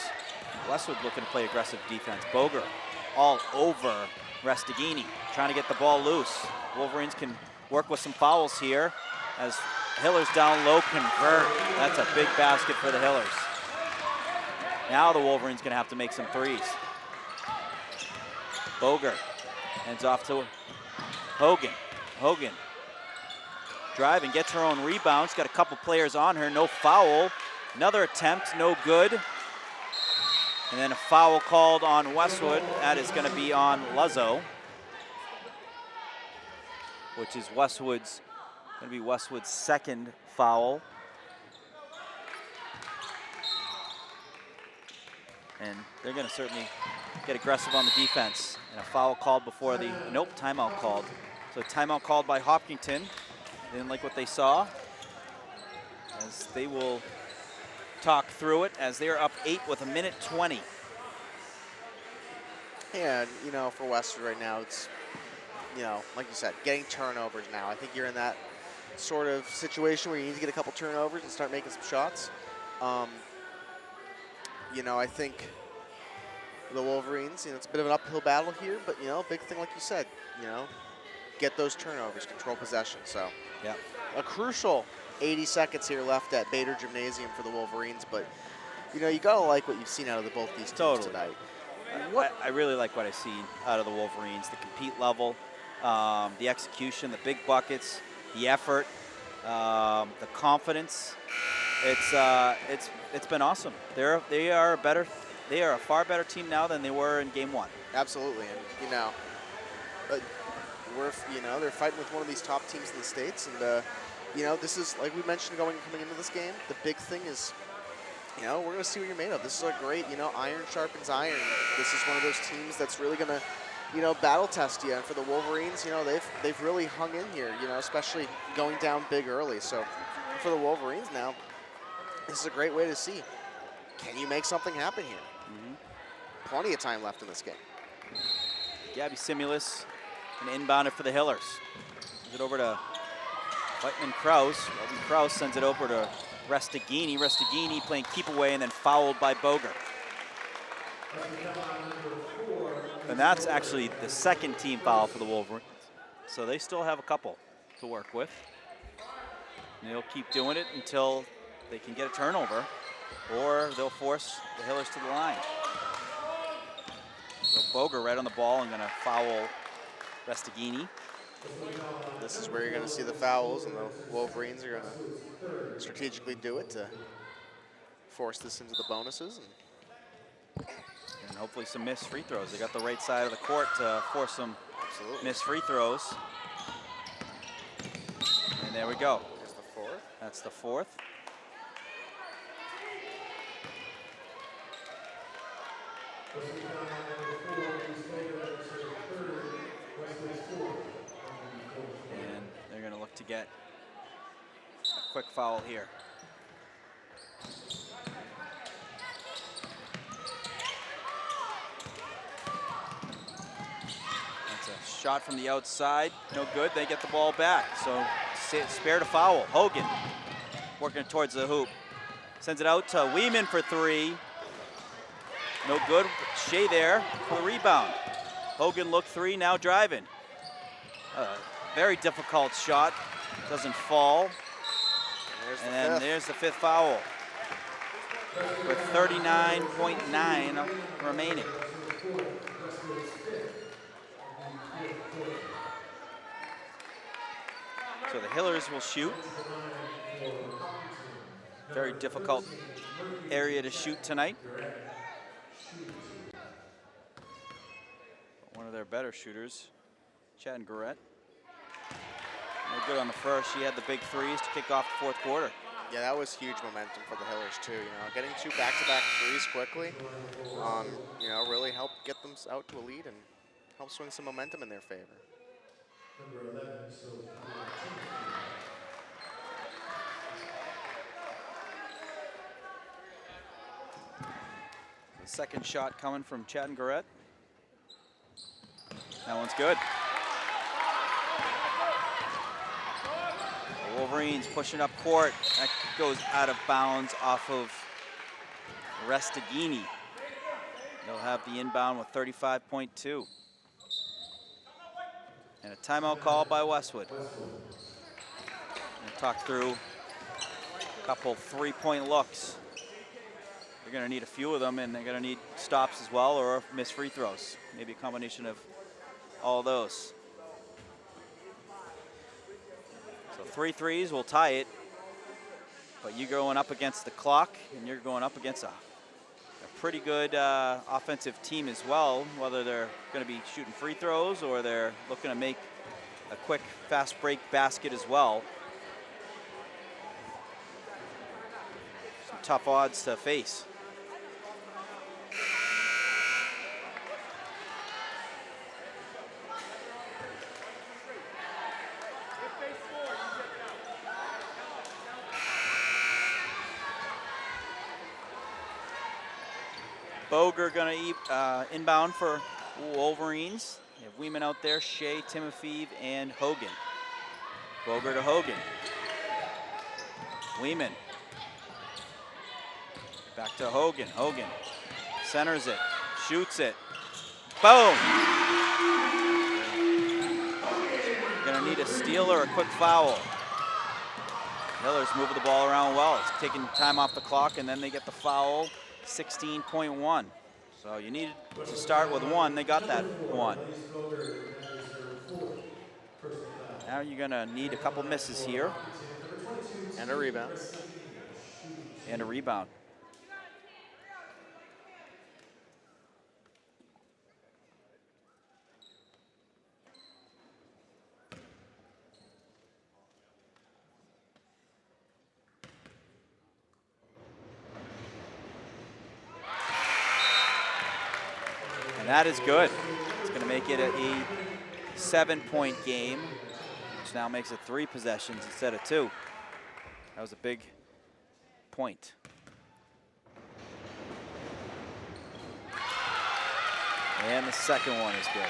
Westwood looking to play aggressive defense. Boger all over Restaghini, trying to get the ball loose. Wolverines can work with some fouls here as Hillers down low convert. That's a big basket for the Hillers. Now the Wolverines gonna have to make some threes. Boger hands off to Hogan. Hogan driving, gets her own rebounds. Got a couple players on her, no foul. Another attempt, no good. And then a foul called on Westwood. That is gonna be on Luzzo, which is Westwood's second foul. And they're gonna certainly get aggressive on the defense. And a foul called before the, nope, timeout called. So timeout called by Hopkinton. They didn't like what they saw. As they will talk through it as they're up 8 with 1:20. Yeah, for Westwood right now, it's, like you said, getting turnovers now. I think you're in that sort of situation where you need to get a couple turnovers and start making some shots. I think the Wolverines, it's a bit of an uphill battle here, but, big thing like you said, get those turnovers, control possession. So, yeah, a crucial 80 seconds here left at Bader Gymnasium for the Wolverines, but, you got to like what you've seen out of both these teams tonight. I really like what I see out of the Wolverines, the compete level, the execution, the big buckets, the effort, the confidence. It's been awesome. They are a far better team now than they were in game 1. Absolutely, and they're fighting with one of these top teams in the States, and this is, like we mentioned coming into this game, the big thing is, we're going to see what you're made of. This is a great, iron sharpens iron. This is one of those teams that's really going to, battle test you. And for the Wolverines, they've really hung in here, especially going down big early. So for the Wolverines now, this is a great way to see, can you make something happen here? Mm-hmm. Plenty of time left in this game. Gabby Simulus and inbound it for the Hillers. Sends it over to Whiteman Kraus. Robin Kraus sends it over to Restaghini. Restaghini playing keep away and then fouled by Boger. And that's actually the second team foul for the Wolverines. So they still have a couple to work with. And they'll keep doing it until they can get a turnover, or they'll force the Hillers to the line. So Boger right on the ball and gonna foul Restaghini. This is where you're going to see the fouls, and the Wolverines are going to strategically do it to force this into the bonuses. And hopefully some missed free throws. They got the right side of the court to force some missed free throws. And there we go. There's the fourth. That's the fourth. And they're going to look to get a quick foul here. That's a shot from the outside. No good. They get the ball back. So spared a foul. Hogan working towards the hoop. Sends it out to Weeman for three. No good. Shea there for the rebound. Hogan look three, now driving. Very difficult shot. Doesn't fall. And then there's the fifth foul. With 39.9 remaining. So the Hillers will shoot. Very difficult area to shoot tonight. One of their better shooters, Chad and Garrett. No good on the first. She had the big threes to kick off the fourth quarter. Yeah, that was huge momentum for the Hillers too. You know, getting two back-to-back threes quickly, you know, really helped get them out to a lead and help swing some momentum in their favor. Number 11, so The second shot coming from Chad and Garrett. That one's good. The Wolverines pushing up court. That goes out of bounds off of Restaghini. They'll have the inbound with 35.2. And a timeout call by Westwood. We'll talk through a couple three-point looks. They're going to need a few of them, and they're going to need stops as well, or missed free throws. Maybe a combination of all those. So 3 threes will tie it, but you're going up against the clock, and you're going up against a pretty good offensive team as well, whether they're going to be shooting free throws or they're looking to make a quick, fast break basket as well. Some tough odds to face. Boger going to inbound for Wolverines. You have Weeman out there, Shea, Timofeev, and Hogan. Boger to Hogan. Weeman. Back to Hogan. Hogan centers it, shoots it. Boom! Going to need a steal or a quick foul. Miller's moving the ball around well. It's taking time off the clock, and then they get the foul. 16.1. So you needed to start with one. They got that one. Now you're going to need a couple misses here. And a rebound. And a rebound. And that is good. It's going to make it a 7-point game, which now makes it 3 possessions instead of 2. That was a big point. And the second one is good.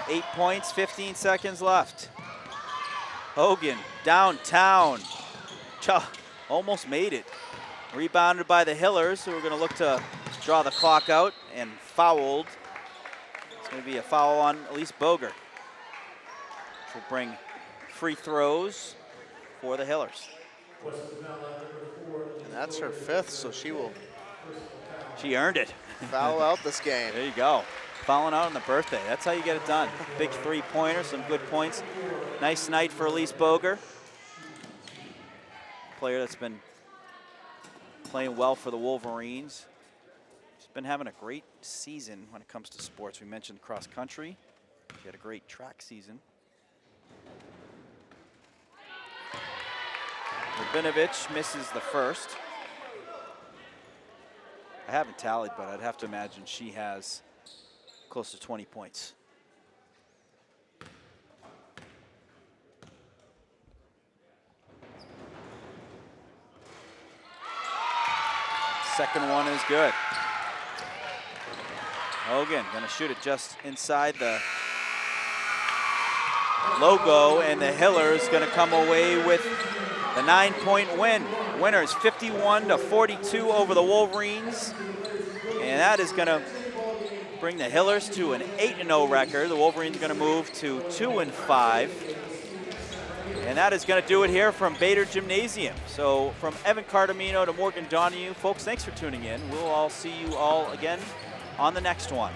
8 points, 15 seconds left. Hogan downtown. Almost made it. Rebounded by the Hillers, who are going to look to draw the clock out, and fouled. It's going to be a foul on Elise Boger, which will bring free throws for the Hillers. And that's her 5th, so she will She earned it. foul out this game. There you go. Fouling out on the birthday. That's how you get it done. Big 3-pointer, some good points. Nice night for Elise Boger. Player that's been playing well for the Wolverines. She's been having a great season when it comes to sports. We mentioned cross country. She had a great track season. Rabinovich misses the first. I haven't tallied, but I'd have to imagine she has close to 20 points. Second one is good. Hogan gonna shoot it just inside the logo, and the Hillers gonna come away with the 9-point win. Winners 51-42 over the Wolverines, and that is gonna bring the Hillers to an 8-0 record. The Wolverines gonna move to 2-5. And that is going to do it here from Bader Gymnasium. So from Evan Cardamino to Morgan Donahue, folks, thanks for tuning in. We'll all see you all again on the next one.